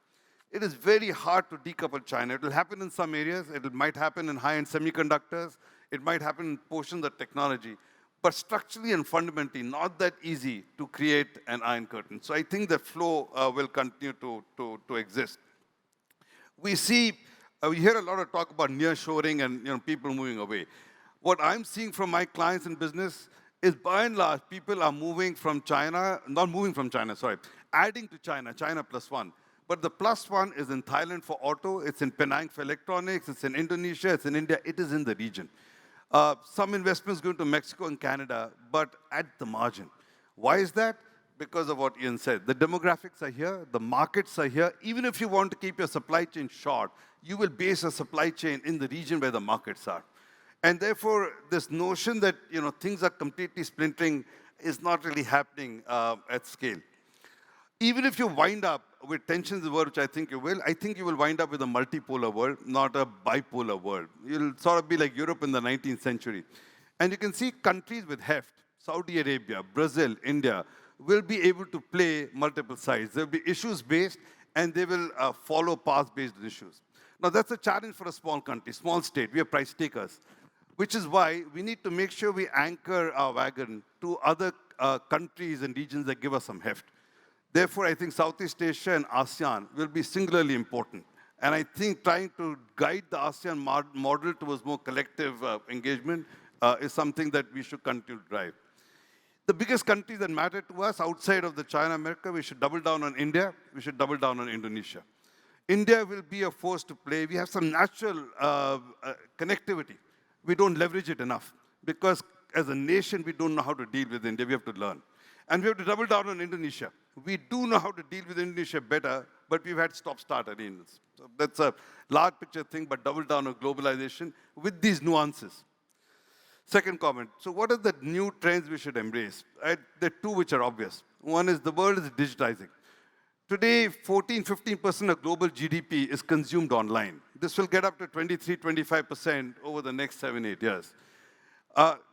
S5: It is very hard to decouple China. It will happen in some areas. It might happen in high-end semiconductors. It might happen in portions of technology. But structurally and fundamentally, not that easy to create an iron curtain. So I think the flow will continue to exist. We hear a lot of talk about nearshoring and people moving away. What I'm seeing from my clients in business is by and large, people are moving from China, not moving from China, sorry, adding to China, China plus one. But the plus one is in Thailand for auto, it's in Penang for electronics, it's in Indonesia, it's in India, it is in the region. Some investments going to Mexico and Canada, but at the margin. Why is that? Because of what Ian said. The demographics are here, the markets are here. Even if you want to keep your supply chain short, you will base a supply chain in the region where the markets are. And therefore, this notion that things are completely splintering is not really happening at scale. Even if you wind up with tensions in the world, which I think you will wind up with a multipolar world, not a bipolar world. You'll sort of be like Europe in the 19th century. And you can see countries with heft, Saudi Arabia, Brazil, India, will be able to play multiple sides. There will be issues-based, and they will follow path-based issues. Now, that's a challenge for a small country, small state. We are price takers, which is why we need to make sure we anchor our wagon to other countries and regions that give us some heft. Therefore, I think Southeast Asia and ASEAN will be singularly important. And I think trying to guide the ASEAN model towards more collective engagement is something that we should continue to drive. The biggest countries that matter to us outside of the China, America, we should double down on India, we should double down on Indonesia. India will be a force to play. We have some natural connectivity. We don't leverage it enough because as a nation, we don't know how to deal with India. We have to learn. And we have to double down on Indonesia. We do know how to deal with Indonesia better, but we've had stop-start arrangements. So that's a large picture thing, but double down on globalization with these nuances. Second comment, so what are the new trends we should embrace? There are two which are obvious. One is the world is digitizing. Today, 14-15% of global GDP is consumed online. This will get up to 23-25% over the next 7-8 years.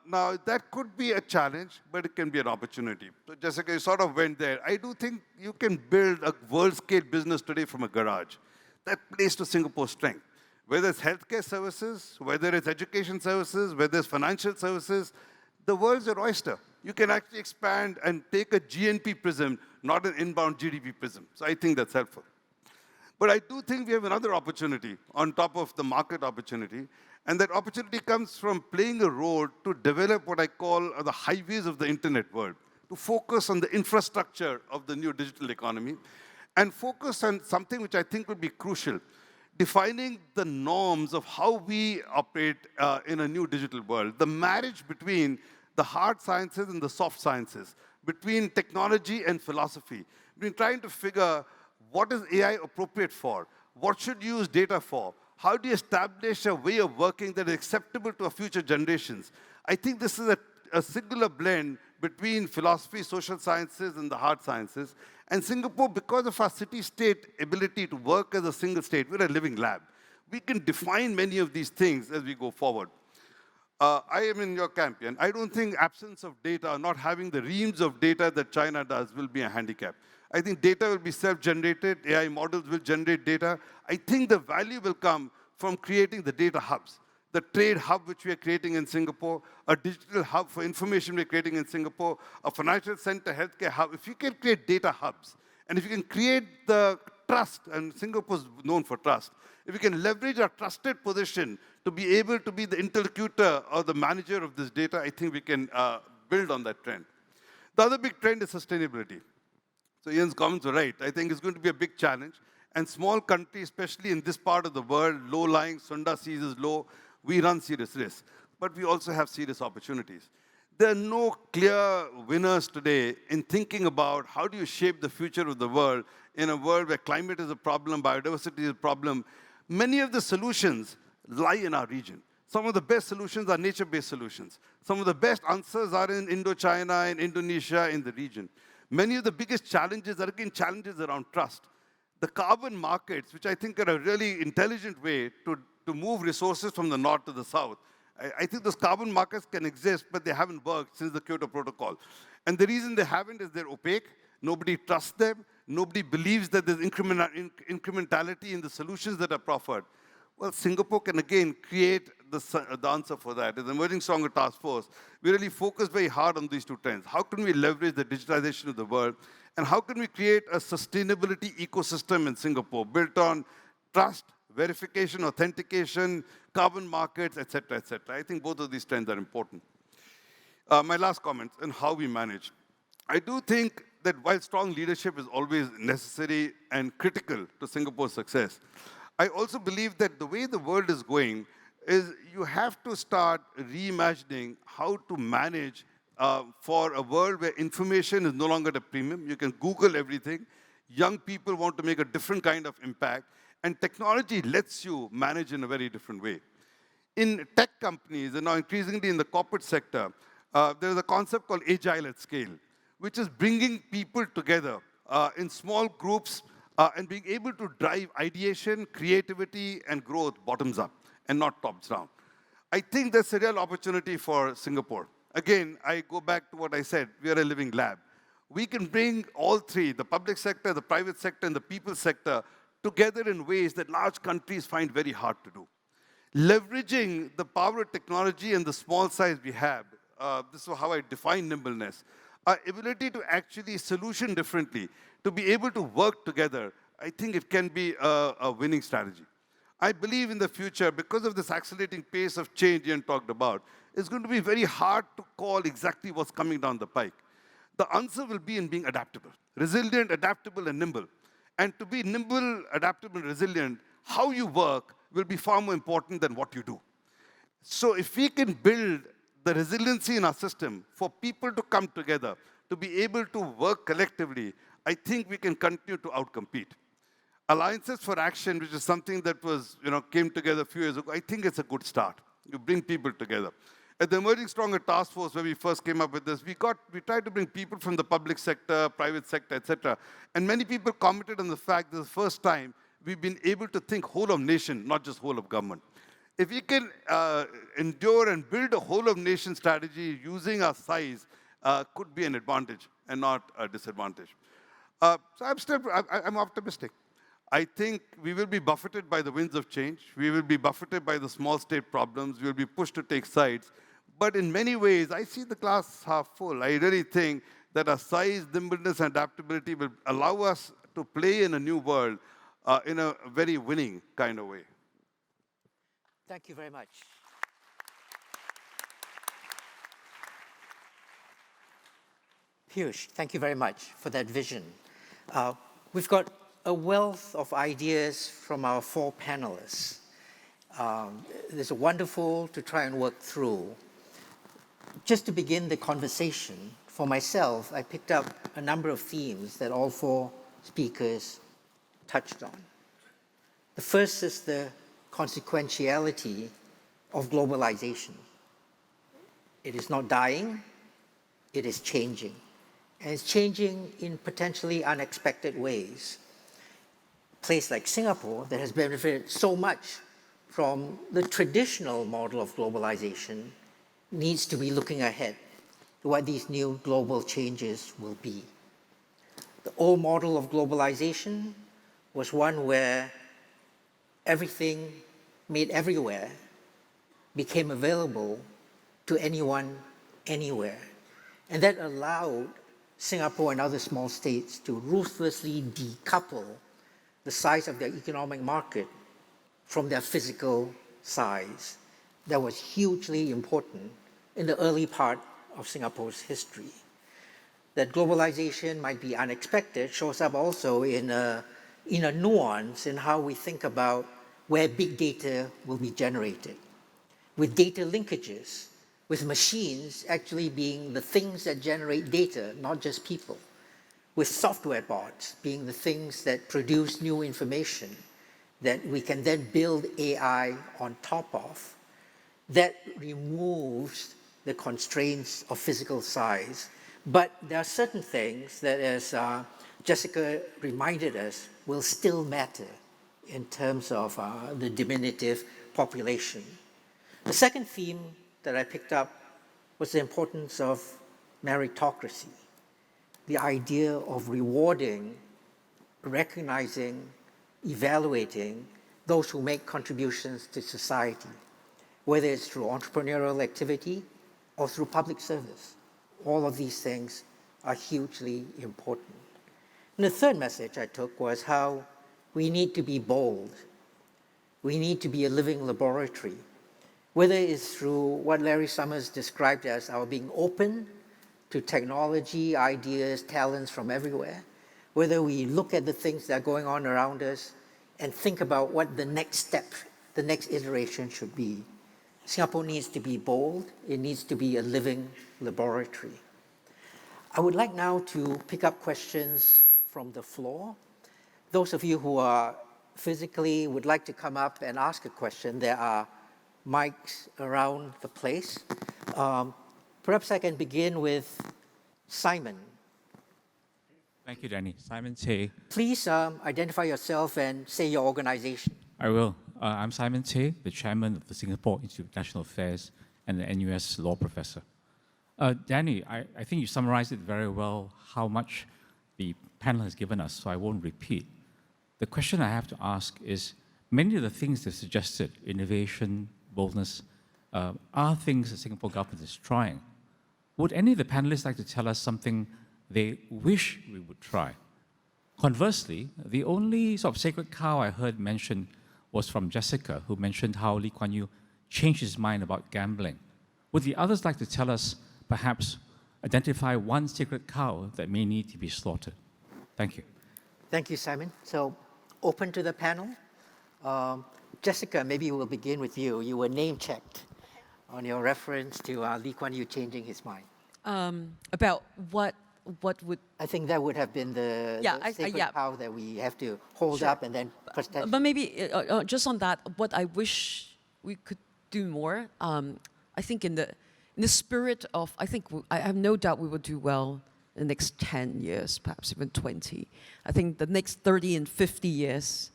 S5: Now, that could be a challenge, but it can be an opportunity. So, Jessica, you sort of went there. I do think you can build a world-scale business today from a garage. That plays to Singapore's strength. Whether it's healthcare services, whether it's education services, whether it's financial services, the world's your oyster. You can actually expand and take a GNP prism, not an inbound GDP prism. So I think that's helpful. But I do think we have another opportunity on top of the market opportunity, and that opportunity comes from playing a role to develop what I call the highways of the internet world, to focus on the infrastructure of the new digital economy, and focus on something which I think will be crucial, defining the norms of how we operate in a new digital world, the marriage between the hard sciences and the soft sciences, between technology and philosophy. We've been trying to figure what is AI appropriate for, what should you use data for, how do you establish a way of working that is acceptable to our future generations. I think this is a singular blend between philosophy, social sciences, and the hard sciences. And Singapore, because of our city-state ability to work as a single state, we're a living lab. We can define many of these things as we go forward. I am in your camp, and I don't think absence of data or not having the reams of data that China does will be a handicap. I think data will be self-generated, AI models will generate data. I think the value will come from creating the data hubs, the trade hub which we are creating in Singapore, a digital hub for information we're creating in Singapore, a financial center, healthcare hub. If you can create data hubs, and if you can create the trust, and Singapore's known for trust, if we can leverage our trusted position to be able to be the interlocutor or the manager of this data, I think we can build on that trend. The other big trend is sustainability. So Ian's comments were right. I think it's going to be a big challenge. And small countries, especially in this part of the world, low-lying, Sunda seas is low, we run serious risks. But we also have serious opportunities. There are no clear winners today in thinking about how do you shape the future of the world in a world where climate is a problem, biodiversity is a problem. Many of the solutions lie in our region. Some of the best solutions are nature-based solutions. Some of the best answers are in Indochina, in Indonesia, in the region. Many of the biggest challenges are, again, challenges around trust. The carbon markets, which I think are a really intelligent way to move resources from the north to the south. I think those carbon markets can exist, but they haven't worked since the Kyoto Protocol. And the reason they haven't is they're opaque. Nobody trusts them. Nobody believes that there's incrementality in the solutions that are proffered. Well, Singapore can again create the answer for that. As the Emerging Stronger Task Force, we really focus very hard on these two trends. How can we leverage the digitization of the world? And how can we create a sustainability ecosystem in Singapore built on trust, verification, authentication, carbon markets, et cetera, et cetera. I think both of these trends are important. My last comment on how we manage. I do think that while strong leadership is always necessary and critical to Singapore's success, I also believe that the way the world is going is you have to start reimagining how to manage for a world where information is no longer at a premium. You can Google everything. Young people want to make a different kind of impact. And technology lets you manage in a very different way. In tech companies, and now increasingly in the corporate sector, there's a concept called agile at scale, which is bringing people together in small groups and being able to drive ideation, creativity, and growth bottoms up and not tops down. I think that's a real opportunity for Singapore. Again, I go back to what I said. We are a living lab. We can bring all three, the public sector, the private sector, and the people sector, together in ways that large countries find very hard to do. Leveraging the power of technology and the small size we have, this is how I define nimbleness, our ability to actually solution differently, to be able to work together, I think it can be a winning strategy. I believe in the future, because of this accelerating pace of change Ian talked about, it's going to be very hard to call exactly what's coming down the pike. The answer will be in being adaptable, resilient, adaptable, and nimble. And to be nimble, adaptable, and resilient, how you work will be far more important than what you do. So if we can build the resiliency in our system for people to come together, to be able to work collectively, I think we can continue to outcompete. Alliances for Action, which is something that was, came together a few years ago, I think it's a good start. You bring people together. At the Emerging Stronger Task Force, where we first came up with this, we tried to bring people from the public sector, private sector, etc. And many people commented on the fact that the first time we've been able to think whole of nation, not just whole of government. If we can endure and build a whole of nation strategy using our size, could be an advantage and not a disadvantage. So I'm optimistic. I think we will be buffeted by the winds of change. We will be buffeted by the small state problems. We will be pushed to take sides. But in many ways, I see the glass half full. I really think that our size, nimbleness, and adaptability will allow us to play in a new world in a very winning kind of way.
S1: Thank you very much. Piyush, thank you very much for that vision. We've got a wealth of ideas from our 4 panelists. It's wonderful to try and work through. Just to begin the conversation, for myself, I picked up a number of themes that all 4 speakers touched on. The first is the consequentiality of globalization. It is not dying, it is changing. And it's changing in potentially unexpected ways. A place like Singapore that has benefited so much from the traditional model of globalization needs to be looking ahead to what these new global changes will be. The old model of globalization was one where everything made everywhere became available to anyone, anywhere. And that allowed Singapore and other small states to ruthlessly decouple the size of their economic market from their physical size. That was hugely important in the early part of Singapore's history. That globalization might be unexpected shows up also in a nuance in how we think about where big data will be generated, with data linkages, with machines actually being the things that generate data, not just people, with software bots being the things that produce new information that we can then build AI on top of, that removes the constraints of physical size. But there are certain things that, as Jessica reminded us, will still matter in terms of the diminutive population. The second theme that I picked up was the importance of meritocracy, the idea of rewarding, recognizing, evaluating those who make contributions to society, whether it's through entrepreneurial activity or through public service. All of these things are hugely important. And the third message I took was how we need to be bold. We need to be a living laboratory, whether it's through what Larry Summers described as our being open to technology, ideas, talents from everywhere, whether we look at the things that are going on around us and think about what the next step, the next iteration should be. Singapore needs to be bold. It needs to be a living laboratory. I would like now to pick up questions from the floor. Those of you who are physically would like to come up and ask a question, there are mics around the place. Perhaps I can begin with Simon.
S6: Thank you, Danny. Simon Tay.
S1: Please identify yourself and say your organization.
S6: I will. I'm Simon Tay, the chairman of the Singapore Institute of National Affairs and the NUS law professor. Danny, I think you summarized it very well, how much the panel has given us, so I won't repeat. The question I have to ask is, many of the things they suggested, innovation, boldness, are things the Singapore government is trying. Would any of the panelists like to tell us something they wish we would try? Conversely, the only sort of sacred cow I heard mentioned was from Jessica, who mentioned how Lee Kuan Yew changed his mind about gambling. Would the others like to tell us, perhaps, identify one sacred cow that may need to be slaughtered? Thank you.
S1: Thank you, Simon. So, open to the panel. Jessica, maybe we'll begin with you. You were name-checked on your reference to Lee Kuan Yew changing his mind.
S3: About what would...
S1: I think that would have been the sacred cow that we have to hold up and then protect.
S3: But maybe just on that, what I wish we could do more, I think in the spirit of, I have no doubt we will do well in the next 10 years, perhaps even 20. I think the next 30 and 50 years,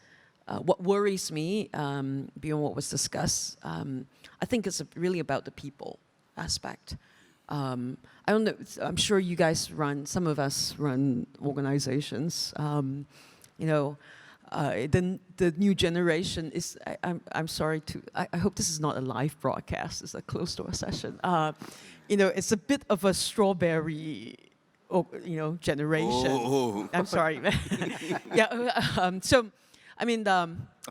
S3: what worries me, beyond what was discussed, I think it's really about the people aspect. I don't know, I'm sure you guys some of us run organizations. The new generation is, I'm sorry I hope this is not a live broadcast, it's a closed-door session. It's a bit of a strawberry, generation.
S5: Oh.
S3: I'm sorry.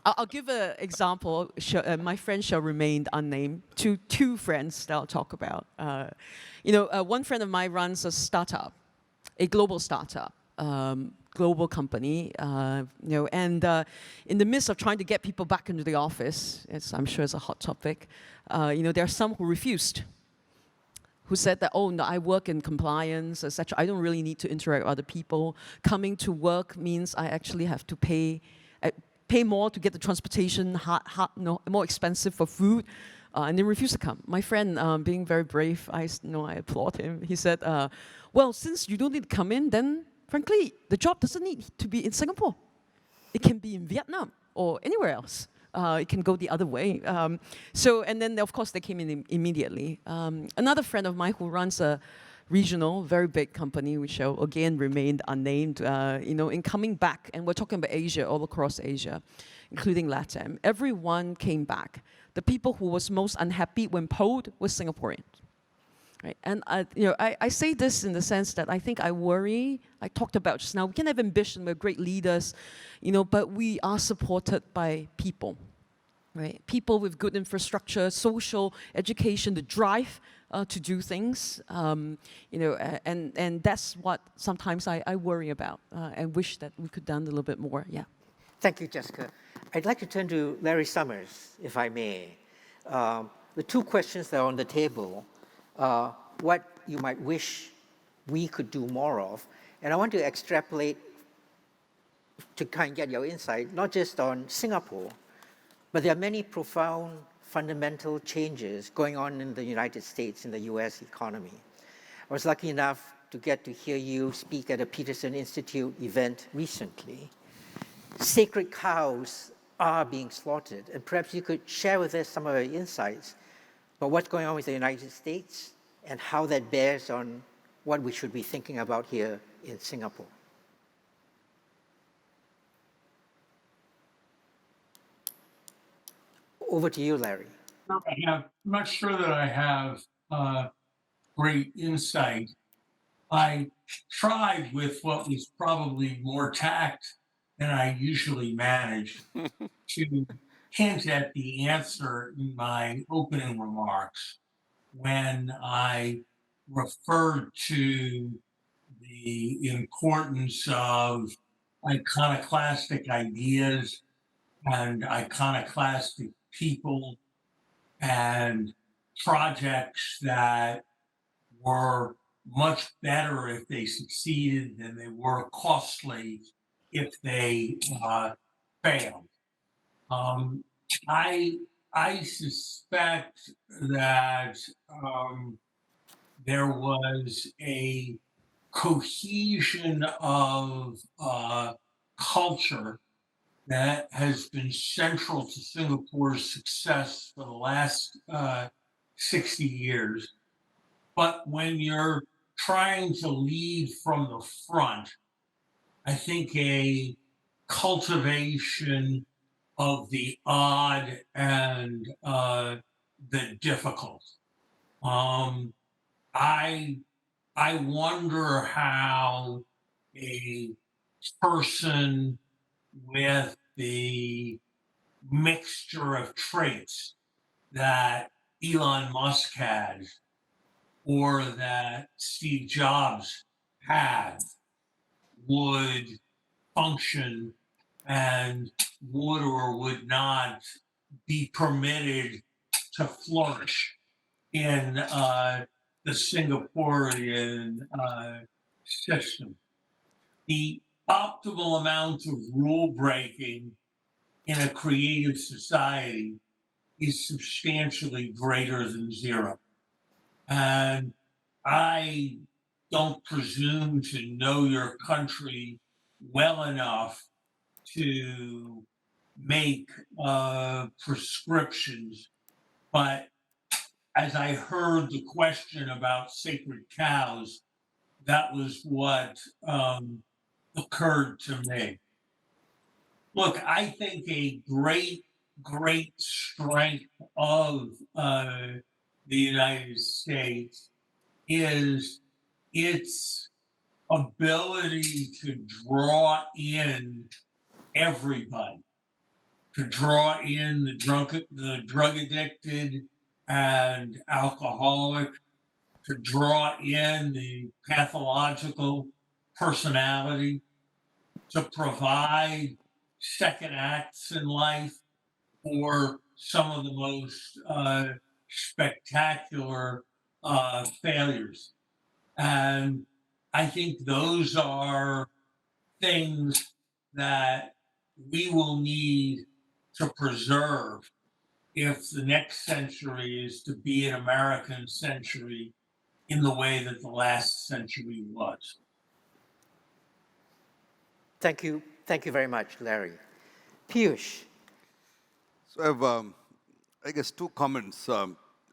S3: I'll give an example. My friend shall remain unnamed. Two friends that I'll talk about. One friend of mine runs a startup, a global startup, global company. And in the midst of trying to get people back into the office, I'm sure it's a hot topic. There are some who refused, who said that, oh, no, I work in compliance, etc. I don't really need to interact with other people. Coming to work means I actually have to pay more to get the transportation, more expensive for food, and they refused to come. My friend, being very brave, I applaud him. He said, well, since you don't need to come in, then frankly, the job doesn't need to be in Singapore. It can be in Vietnam or anywhere else. It can go the other way. And then, of course, they came in immediately. Another friend of mine who runs a regional, very big company, which shall again remain unnamed, in coming back, and we're talking about Asia, all across Asia, including LATAM, everyone came back. The people who was most unhappy when polled were Singaporeans. Right? And I say this in the sense that I think I worry, I talked about just now, we can have ambition, we're great leaders, but we are supported by people. Right? People with good infrastructure, social, education, the drive to do things, and that's what sometimes I worry about and wish that we could have done a little bit more. Yeah.
S1: Thank you, Jessica. I'd like to turn to Larry Summers, if I may. The two questions that are on the table, what you might wish we could do more of, and I want to extrapolate to kind of get your insight, not just on Singapore, but there are many profound fundamental changes going on in the United States, in the US economy. I was lucky enough to get to hear you speak at a Peterson Institute event recently. Sacred cows are being slaughtered, and perhaps you could share with us some of your insights about what's going on with the United States and how that bears on what we should be thinking about here in Singapore. Over to you, Larry.
S2: I'm not sure that I have great insight. I tried with what was probably more tact than I usually manage to hint at the answer in my opening remarks when I referred to the importance of iconoclastic ideas and iconoclastic people and projects that were much better if they succeeded than they were costly if they failed. I suspect that there was a cohesion of culture that has been central to Singapore's success for the last 60 years. But when you're trying to lead from the front, I think a cultivation of the odd and the difficult. I wonder how a person with the mixture of traits that Elon Musk had or that Steve Jobs had would function, and would or would not be permitted to flourish in the Singaporean system. The optimal amount of rule breaking in a creative society is substantially greater than zero. And I don't presume to know your country well enough to make prescriptions, but as I heard the question about sacred cows, that was what occurred to me. Look, I think a great strength of the United States is its ability to draw in everybody, to draw in the drug addicted and alcoholic, to draw in the pathological personality, to provide second acts in life for some of the most spectacular failures. And I think those are things that we will need to preserve if the next century is to be an American century in the way that the last century was.
S1: Thank you very much, Larry. Piyush.
S5: So I have, I guess, two comments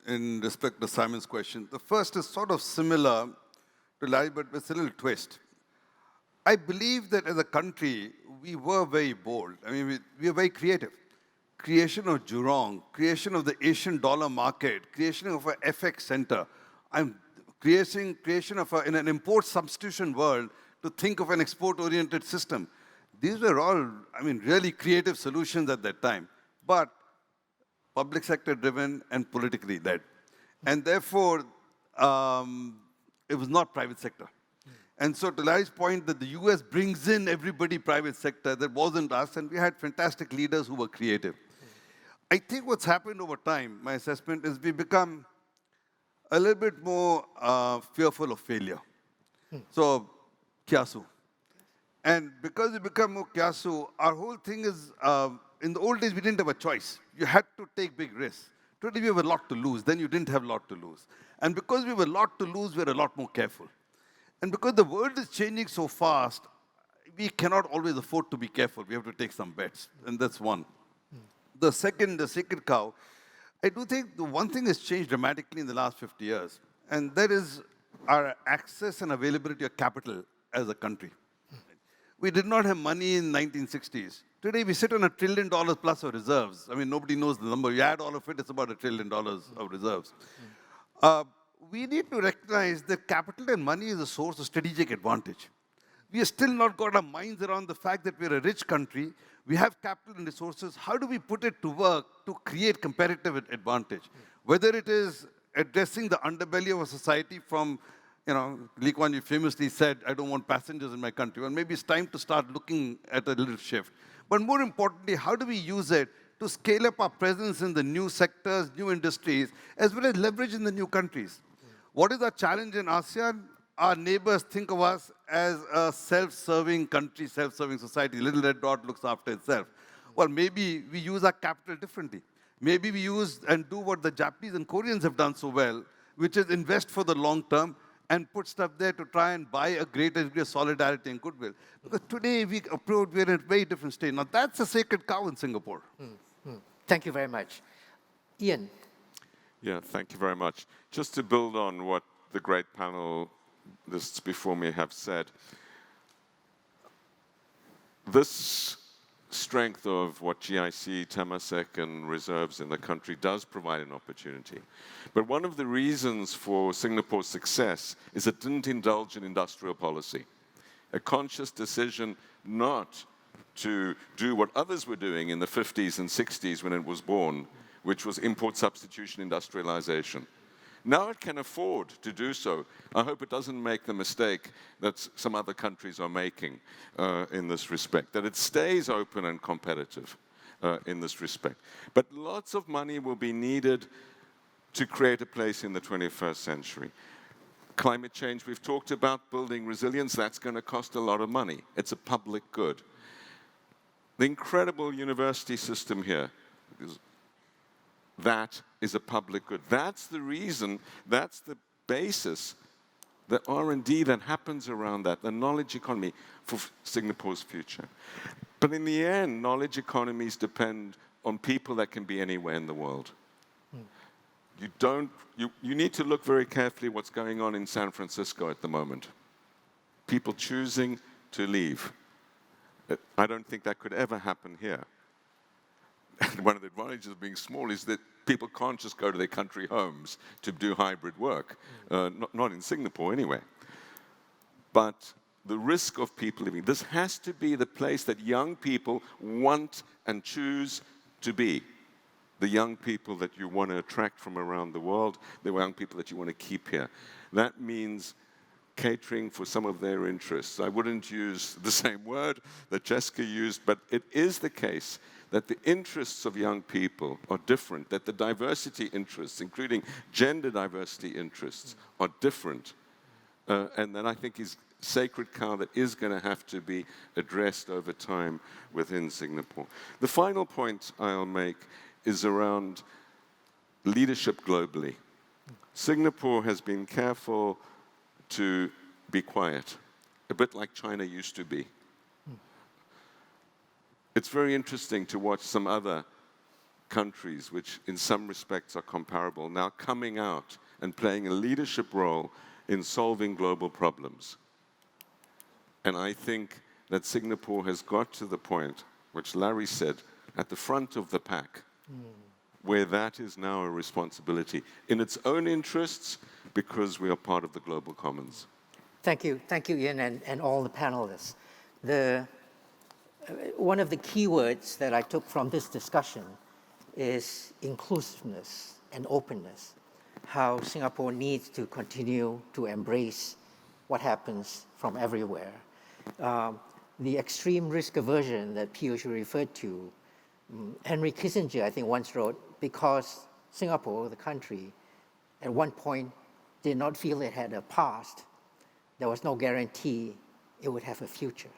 S5: in respect to Simon's question. The first is sort of similar to Larry, but with a little twist. I believe that as a country, we were very bold. I mean, we are very creative. Creation of Jurong, creation of the Asian dollar market, creation of an FX center, creation of in an import substitution world to think of an export-oriented system. These were all, I mean, really creative solutions at that time, but public sector driven and politically led. And therefore, it was not private sector. And so to Larry's point that the US brings in everybody private sector, that wasn't us, and we had fantastic leaders who were creative. I think what's happened over time, my assessment, is we become a little bit more fearful of failure. So, kiasu. And because we become more kiasu, our whole thing is, in the old days, we didn't have a choice. You had to take big risks. Today, we have a lot to lose. Then you didn't have a lot to lose. And because we have a lot to lose, we're a lot more careful. And because the world is changing so fast, we cannot always afford to be careful. We have to take some bets, and that's one. The second, the sacred cow, I do think the one thing has changed dramatically in the last 50 years, and that is our access and availability of capital as a country. We did not have money in the 1960s. Today, we sit on $1 trillion plus of reserves. I mean, nobody knows the number. You add all of it, it's about $1 trillion of reserves. We need to recognize that capital and money is a source of strategic advantage. We have still not got our minds around the fact that we're a rich country. We have capital and resources. How do we put it to work to create competitive advantage? Whether it is addressing the underbelly of a society from, Lee Kuan Yew famously said, I don't want passengers in my country. Well, maybe it's time to start looking at a little shift. But more importantly, how do we use it to scale up our presence in the new sectors, new industries, as well as leverage in the new countries? What is our challenge in ASEAN? Our neighbors think of us as a self-serving country, self-serving society. Little red dot looks after itself. Well, maybe we use our capital differently. Maybe we use and do what the Japanese and Koreans have done so well, which is invest for the long term and put stuff there to try and buy a greater degree of solidarity and goodwill. Because today we're in a very different state. Now that's a sacred cow in Singapore.
S1: Thank you very much. Ian.
S4: Yeah, thank you very much. Just to build on what the great panelists before me have said, this strength of what GIC, Temasek, and reserves in the country does provide an opportunity. But one of the reasons for Singapore's success is it didn't indulge in industrial policy. A conscious decision not to do what others were doing in the 50s and 60s when it was born, which was import substitution industrialization. Now it can afford to do so. I hope it doesn't make the mistake that some other countries are making in this respect, that it stays open and competitive in this respect. But lots of money will be needed to create a place in the 21st century. Climate change, we've talked about building resilience. That's going to cost a lot of money. It's a public good. The incredible university system here, that is a public good. That's the reason, that's the basis, the R&D that happens around that, the knowledge economy for Singapore's future. But in the end, knowledge economies depend on people that can be anywhere in the world. You need to look very carefully what's going on in San Francisco at the moment. People choosing to leave. I don't think that could ever happen here. And one of the advantages of being small is that people can't just go to their country homes to do hybrid work. Not in Singapore anyway. But the risk of people leaving, this has to be the place that young people want and choose to be. The young people that you want to attract from around the world, the young people that you want to keep here. That means catering for some of their interests. I wouldn't use the same word that Jessica used, but it is the case that the interests of young people are different, that the diversity interests, including gender diversity interests, are different. And that I think is sacred cow that is going to have to be addressed over time within Singapore. The final point I'll make is around leadership globally. Singapore has been careful to be quiet, a bit like China used to be. It's very interesting to watch some other countries, which in some respects are comparable, now coming out and playing a leadership role in solving global problems. And I think that Singapore has got to the point, which Larry said, at the front of the pack, where that is now a responsibility in its own interests because we are part of the global commons.
S1: Thank you, Ian, and all the panelists. One of the key words that I took from this discussion is inclusiveness and openness, how Singapore needs to continue to embrace what happens from everywhere. The extreme risk aversion that Piyush referred to, Henry Kissinger, I think, once wrote, because Singapore, the country, at one point did not feel it had a past, there was no guarantee it would have a future.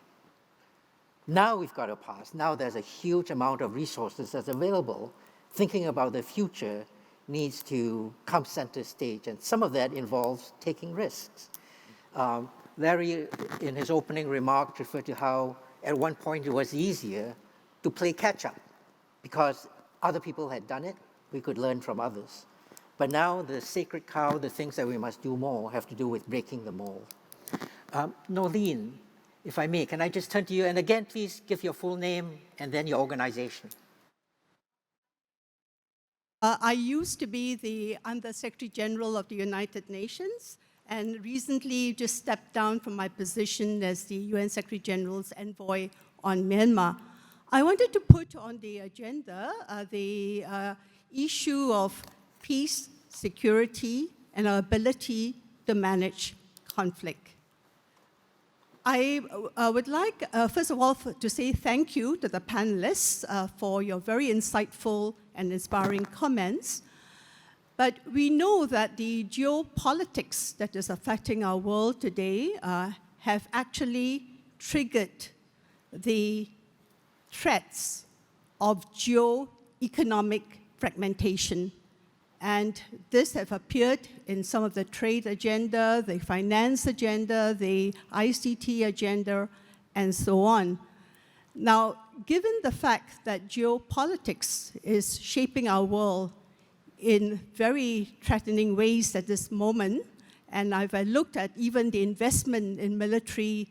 S1: Now we've got a past. Now there's a huge amount of resources that's available. Thinking about the future needs to come center stage, and some of that involves taking risks. Larry, in his opening remarks, referred to how at one point it was easier to play catch-up because other people had done it. We could learn from others. But now the sacred cow, the things that we must do more, have to do with breaking the mold. Nolene, if I may, can I just turn to you? And again, please give your full name and then your organization.
S7: I used to be the Under-Secretary General of the United Nations, and recently just stepped down from my position as the UN Secretary General's envoy on Myanmar. I wanted to put on the agenda the issue of peace, security, and our ability to manage conflict. I would like, first of all, to say thank you to the panelists for your very insightful and inspiring comments. But we know that the geopolitics that is affecting our world today have actually triggered the threats of geo-economic fragmentation. And this have appeared in some of the trade agenda, the finance agenda, the ICT agenda, and so on. Now, given the fact that geopolitics is shaping our world in very threatening ways at this moment, and if I looked at even the investment in military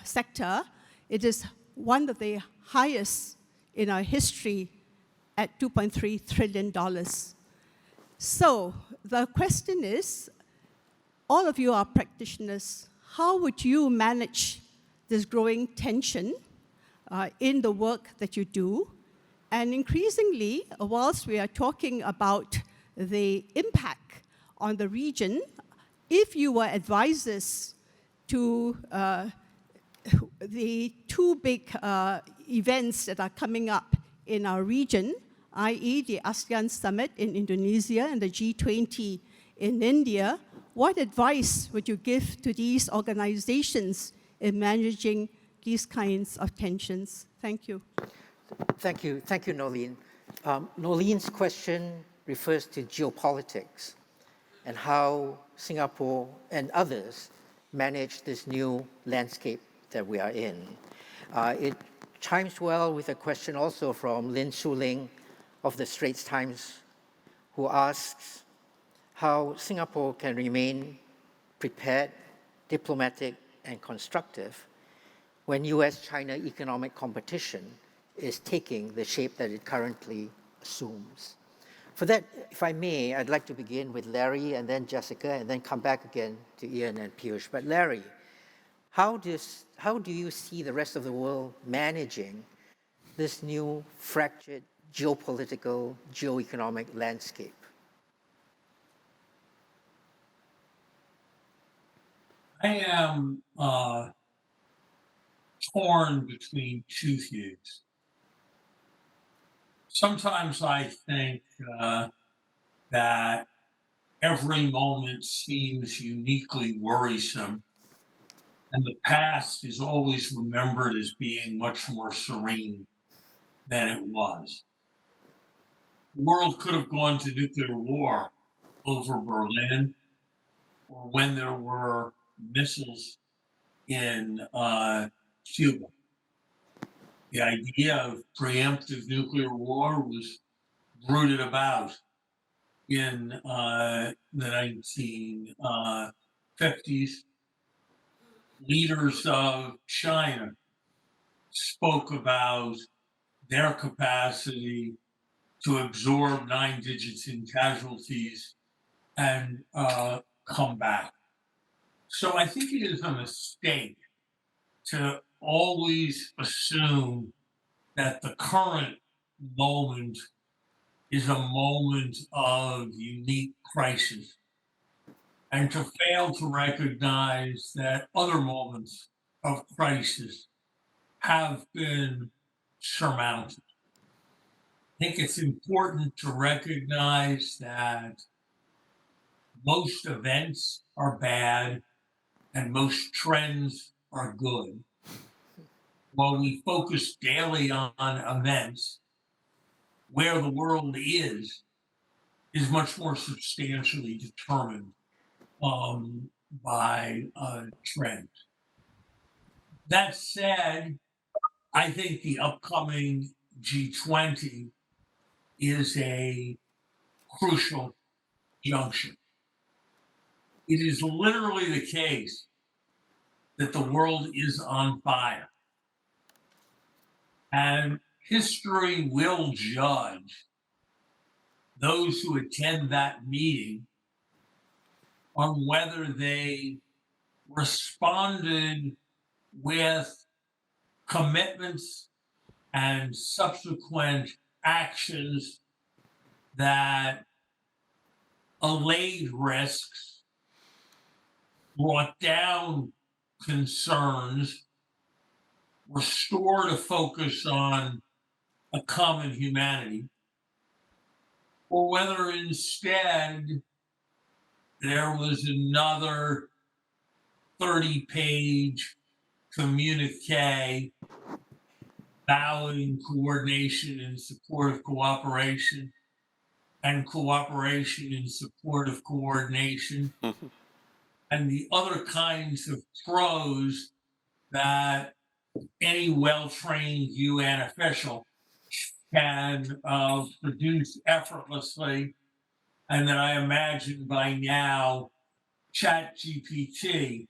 S7: sector, it is one of the highest in our history at $2.3 trillion. So the question is, all of you are practitioners, how would you manage this growing tension in the work that you do? And increasingly, whilst we are talking about the impact on the region. If you were advisors to the two big events that are coming up in our region, i.e. the ASEAN Summit in Indonesia and the G20 in India, what advice would you give to these organizations in managing these kinds of tensions? Thank you.
S1: Thank you, Nolene. Nolene's question refers to geopolitics and how Singapore and others manage this new landscape that we are in. It chimes well with a question also from Lin Su-ling of the Straits Times, who asks how Singapore can remain prepared, diplomatic, and constructive when US-China economic competition is taking the shape that it currently assumes. For that, if I may, I'd like to begin with Larry and then Jessica and then come back again to Ian and Piyush. But Larry, how do you see the rest of the world managing this new fractured geopolitical, geoeconomic landscape?
S2: I am torn between two views. Sometimes I think that every moment seems uniquely worrisome, and the past is always remembered as being much more serene than it was. The world could have gone to nuclear war over Berlin, or when there were missiles in Cuba. The idea of preemptive nuclear war was brooded about in the 1950s. Leaders of China spoke about their capacity to absorb 9 digits in casualties and come back. So I think it is a mistake to always assume that the current moment is a moment of unique crisis, and to fail to recognize that other moments of crisis have been surmounted. I think it's important to recognize that most events are bad and most trends are good. While we focus daily on events, where the world is much more substantially determined by trends. That said, I think the upcoming G20 is a crucial junction. It is literally the case that the world is on fire. And history will judge those who attend that meeting on whether they responded with commitments and subsequent actions that allayed risks, brought down concerns, restored a focus on a common humanity, or whether instead there was another 30-page communique vowing coordination in support of cooperation and cooperation in support of coordination and the other kinds of prose that any well-trained UN official can produce effortlessly, and that I imagine by now ChatGPT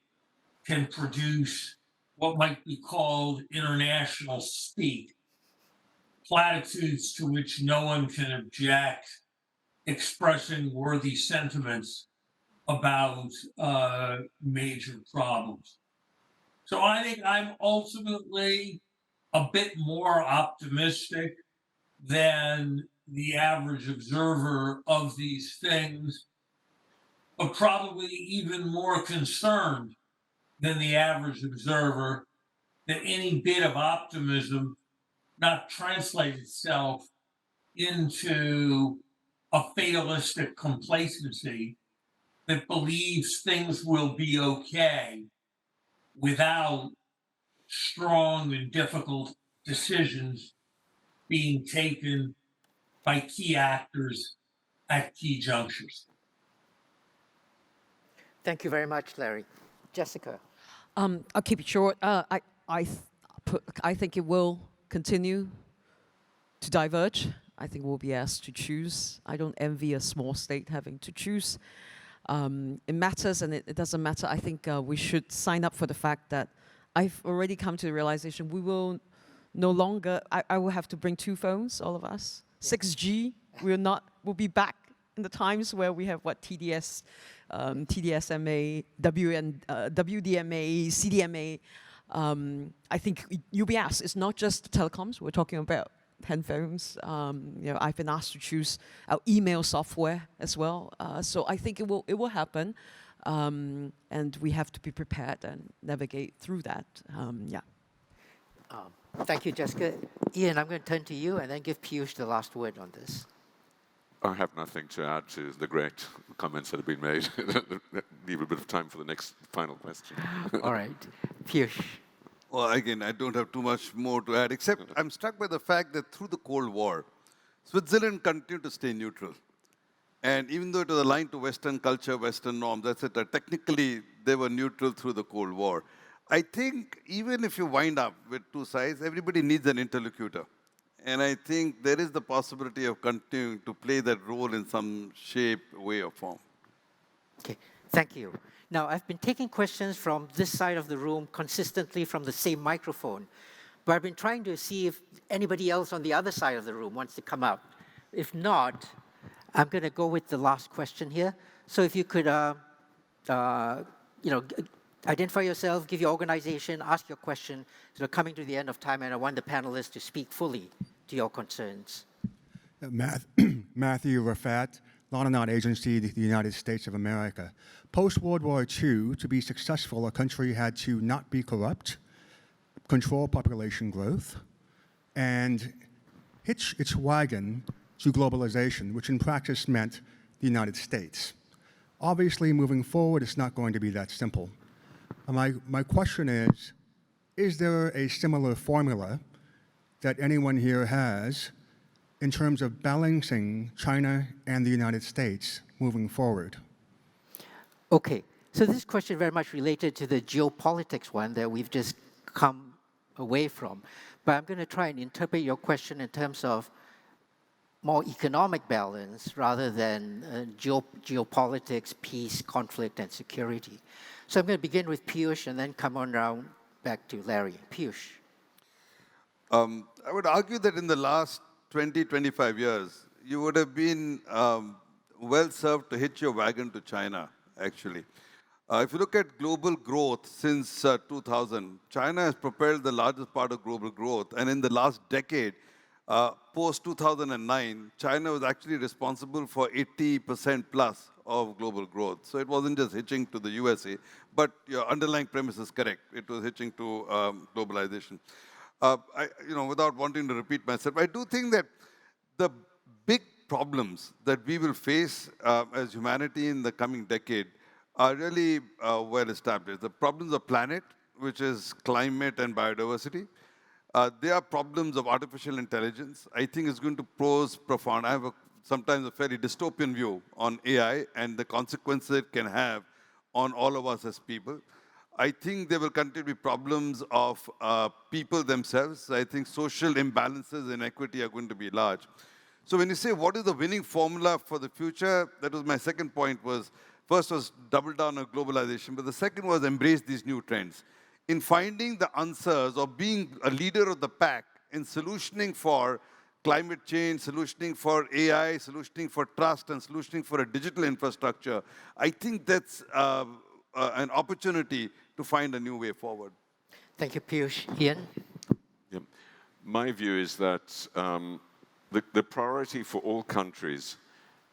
S2: can produce what might be called international speak, platitudes to which no one can object, expressing worthy sentiments about major problems. So I think I'm ultimately a bit more optimistic than the average observer of these things, but probably even more concerned than the average observer that any bit of optimism not translate itself into a fatalistic complacency that believes things will be okay without strong and difficult decisions being taken by key actors at key junctures.
S1: Thank you very much, Larry. Jessica.
S3: I'll keep it short. I think it will continue to diverge. I think we'll be asked to choose. I don't envy a small state having to choose. It matters and it doesn't matter. I think we should sign up for the fact that I've already come to the realization we will no longer, I will have to bring 2 phones, all of us. 6G, we'll be back in the times where we have what, TDS, TDSMA, WDMA, CDMA. I think you'll be asked, it's not just telecoms, we're talking about handphones. I've been asked to choose our email software as well. So I think it will happen, and we have to be prepared and navigate through that.
S1: Thank you, Jessica. Ian, I'm going to turn to you and then give Piyush the last word on this.
S4: I have nothing to add to the great comments that have been made. Leave a bit of time for the next final question.
S1: All right. Piyush.
S5: Well, again, I don't have too much more to add, except I'm struck by the fact that through the Cold War, Switzerland continued to stay neutral. And even though it was aligned to Western culture, Western norms, etc., technically they were neutral through the Cold War. I think even if you wind up with 2 sides, everybody needs an interlocutor. And I think there is the possibility of continuing to play that role in some shape, way, or form.
S1: Okay, thank you. Now, I've been taking questions from this side of the room consistently from the same microphone, but I've been trying to see if anybody else on the other side of the room wants to come up. If not, I'm going to go with the last question here. So if you could, identify yourself, give your organization, ask your question. So we're coming to the end of time, and I want the panelists to speak fully to your concerns.
S8: Matthew Rafat, Londonaut Agency, the United States of America. Post-World War II, to be successful, a country had to not be corrupt, control population growth, and hitch its wagon to globalization, which in practice meant the United States. Obviously, moving forward, it's not going to be that simple. My question is there a similar formula that anyone here has in terms of balancing China and the United States moving forward?
S1: Okay, so this question very much related to the geopolitics one that we've just come away from. But I'm going to try and interpret your question in terms of more economic balance rather than geopolitics, peace, conflict, and security. So I'm going to begin with Piyush and then come on around back to Larry. Piyush.
S5: I would argue that in the last 20, 25 years, you would have been well served to hitch your wagon to China, actually. If you look at global growth since 2000, China has propelled the largest part of global growth. And in the last decade, post-2009, China was actually responsible for 80% plus of global growth. So it wasn't just hitching to the USA, but your underlying premise is correct. It was hitching to globalization. Without wanting to repeat myself, I do think that the big problems that we will face as humanity in the coming decade are really well established. The problems of planet, which is climate and biodiversity. There are problems of artificial intelligence. I think it's going to pose profound. I have sometimes a fairly dystopian view on AI and the consequences it can have on all of us as people. I think there will continue to be problems of people themselves. I think social imbalances and equity are going to be large. So when you say what is the winning formula for the future, that was my second point. First was double down on globalization, but the second was embrace these new trends. In finding the answers or being a leader of the pack in solutioning for climate change, solutioning for AI, solutioning for trust, and solutioning for a digital infrastructure, I think that's an opportunity to find a new way forward.
S1: Thank you, Piyush. Ian?
S4: Yeah. My view is that the priority for all countries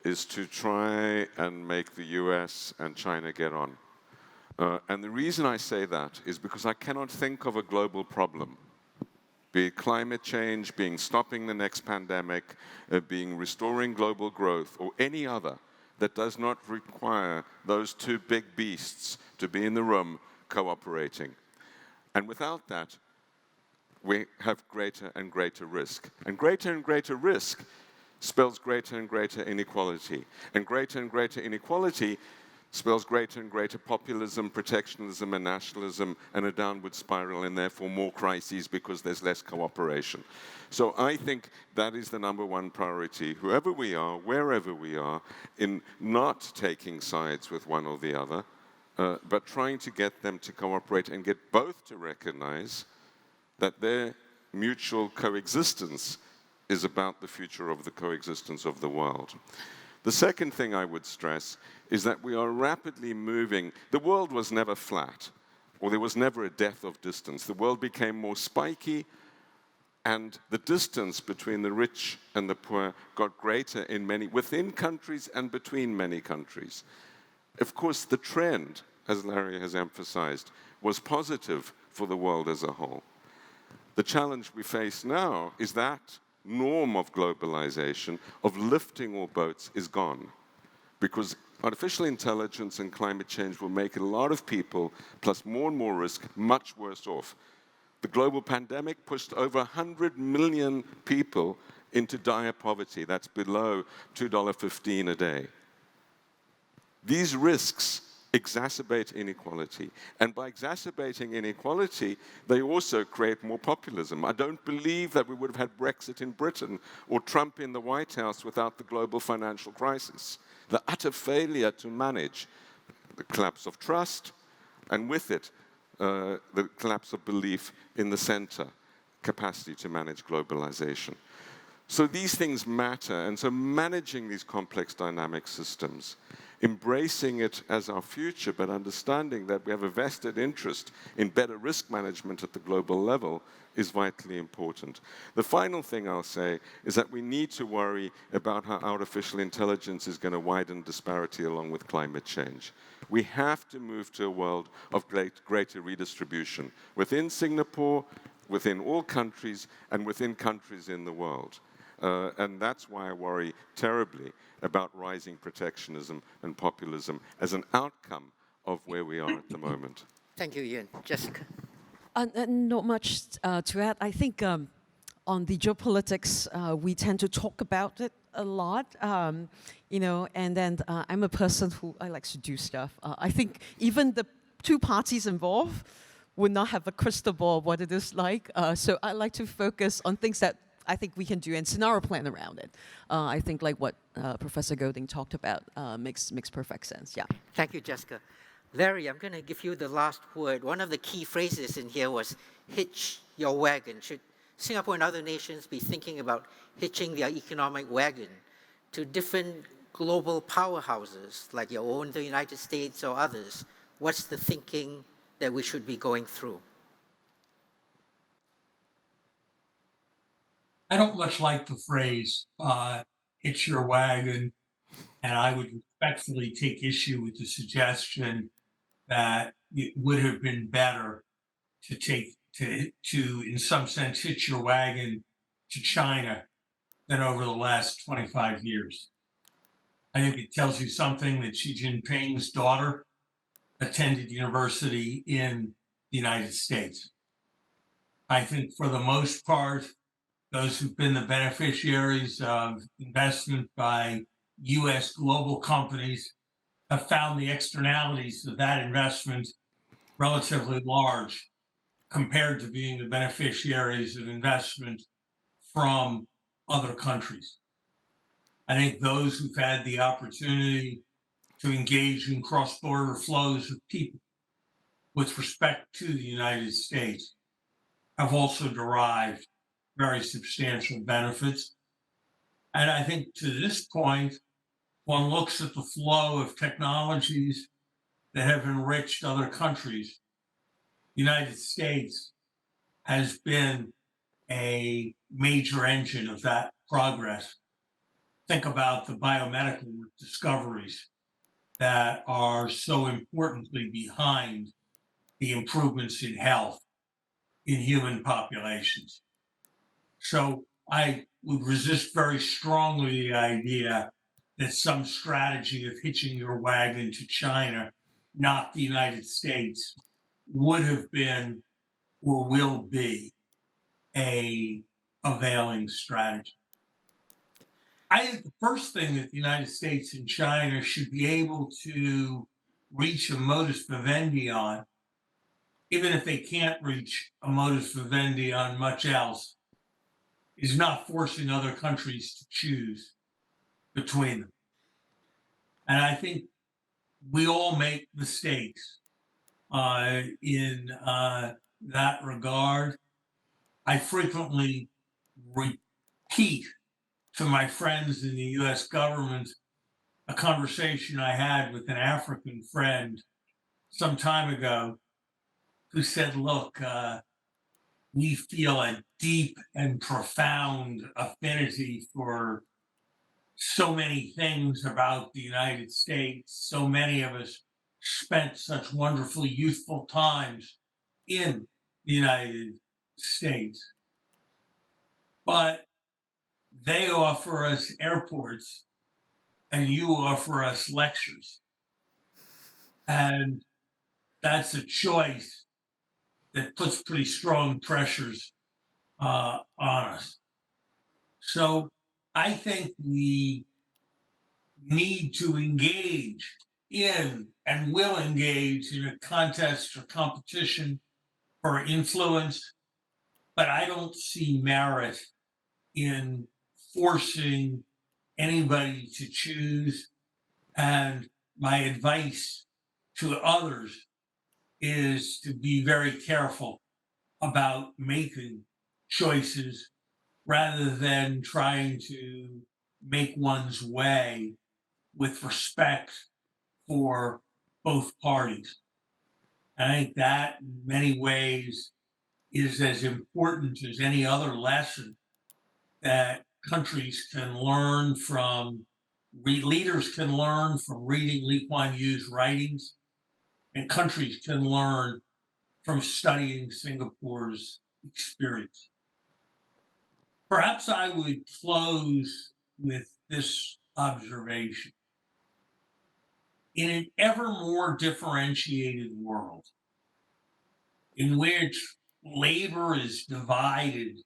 S4: is to try and make the US and China get on. And the reason I say that is because I cannot think of a global problem, be it climate change, being stopping the next pandemic, being restoring global growth, or any other, that does not require those two big beasts to be in the room cooperating. And without that, we have greater and greater risk. And greater risk spells greater and greater inequality. And greater inequality spells greater and greater populism, protectionism, and nationalism, and a downward spiral, and therefore more crises because there's less cooperation. So I think that is the number one priority, whoever we are, wherever we are, in not taking sides with one or the other, but trying to get them to cooperate and get both to recognize that their mutual coexistence is about the future of the coexistence of the world. The second thing I would stress is that we are rapidly moving. The world was never flat, or there was never a death of distance. The world became more spiky, and the distance between the rich and the poor got greater within countries and between many countries. Of course, the trend, as Larry has emphasized, was positive for the world as a whole. The challenge we face now is that norm of globalization, of lifting all boats, is gone. Because artificial intelligence and climate change will make a lot of people, plus more and more risk, much worse off. The global pandemic pushed over 100 million people into dire poverty. That's below $2.15 a day. These risks exacerbate inequality. And by exacerbating inequality, they also create more populism. I don't believe that we would have had Brexit in Britain or Trump in the White House without the global financial crisis. The utter failure to manage the collapse of trust, and with it, the collapse of belief in the center, capacity to manage globalization. So these things matter, and so managing these complex dynamic systems, embracing it as our future, but understanding that we have a vested interest in better risk management at the global level is vitally important. The final thing I'll say is that we need to worry about how artificial intelligence is going to widen disparity along with climate change. We have to move to a world of greater redistribution within Singapore, within all countries, and within countries in the world. And that's why I worry terribly about rising protectionism and populism as an outcome of where we are at the moment.
S1: Thank you, Ian. Jessica?
S3: Not much to add. I think on the geopolitics, we tend to talk about it a lot, and then I'm a person who I like to do stuff. I think even the two parties involved would not have a crystal ball of what it is like. So I like to focus on things that I think we can do and scenario plan around it. I think like what Professor Golding talked about makes perfect sense. Yeah.
S1: Thank you, Jessica. Larry, I'm going to give you the last word. One of the key phrases in here was hitch your wagon. Should Singapore and other nations be thinking about hitching their economic wagon to different global powerhouses like your own, the United States or others? What's the thinking that we should be going through?
S2: I don't much like the phrase, hitch your wagon, and I would respectfully take issue with the suggestion that it would have been better to in some sense hitch your wagon to China than over the last 25 years. I think it tells you something that Xi Jinping's daughter attended university in the United States. I think for the most part, those who've been the beneficiaries of investment by US global companies have found the externalities of that investment relatively large compared to being the beneficiaries of investment from other countries. I think those who've had the opportunity to engage in cross-border flows of people with respect to the United States have also derived very substantial benefits. And I think to this point, one looks at the flow of technologies that have enriched other countries. The United States has been a major engine of that progress. think about the biomedical discoveries that are so importantly behind the improvements in health in human populations. So I would resist very strongly the idea that some strategy of hitching your wagon to China, not the United States, would have been or will be a availing strategy. I think the first thing that the United States and China should be able to reach a modus vivendi on, even if they can't reach a modus vivendi on much else, is not forcing other countries to choose between them. And I think we all make mistakes in that regard. I frequently repeat to my friends in the US government a conversation I had with an African friend some time ago who said, look, we feel a deep and profound affinity for so many things about the United States. So many of us spent such wonderfully youthful times in the United States. But they offer us airports and you offer us lectures. And that's a choice that puts pretty strong pressures on us. So I think we need to engage in and will engage in a contest or competition for influence, but I don't see merit in forcing anybody to choose. And my advice to others is to be very careful about making choices rather than trying to make one's way with respect for both parties. And I think that in many ways is as important as any other lesson that countries can learn from, leaders can learn from reading Lee Kuan Yew's writings, and countries can learn from studying Singapore's experience. Perhaps I would close with this observation. In an ever more differentiated world, in which labor is divided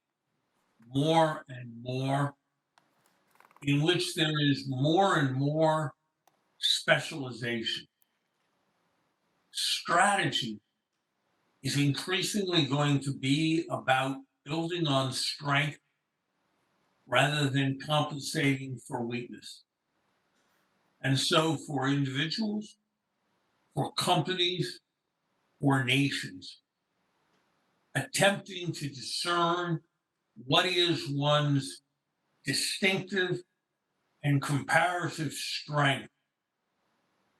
S2: more and more, in which there is more and more specialization, strategy is increasingly going to be about building on strength rather than compensating for weakness. And so for individuals, for companies, for nations, attempting to discern what is one's distinctive and comparative strength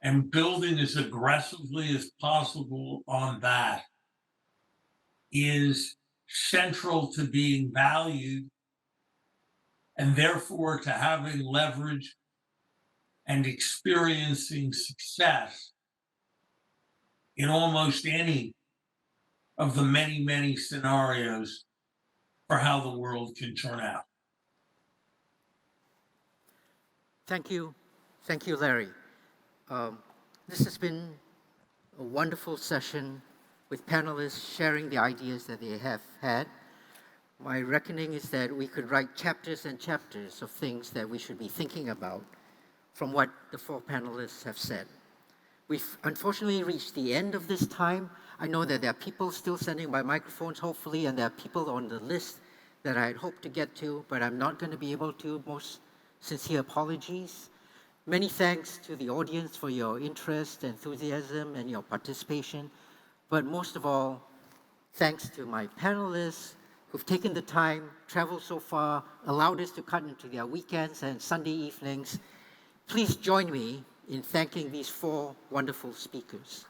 S2: and building as aggressively as possible on that is central to being valued and therefore to having leverage and experiencing success in almost any of the many, many scenarios for how the world can turn out.
S1: Thank you, Larry. This has been a wonderful session with panelists sharing the ideas that they have had. My reckoning is that we could write chapters and chapters of things that we should be thinking about from what the four panelists have said. We've unfortunately reached the end of this time. I know that there are people still standing by microphones, hopefully, and there are people on the list that I had hoped to get to, but I'm not going to be able to. Most sincere apologies. Many thanks to the audience for your interest, enthusiasm, and your participation. But most of all, thanks to my panelists who've taken the time, traveled so far, allowed us to cut into their weekends and Sunday evenings. Please join me in thanking these four wonderful speakers.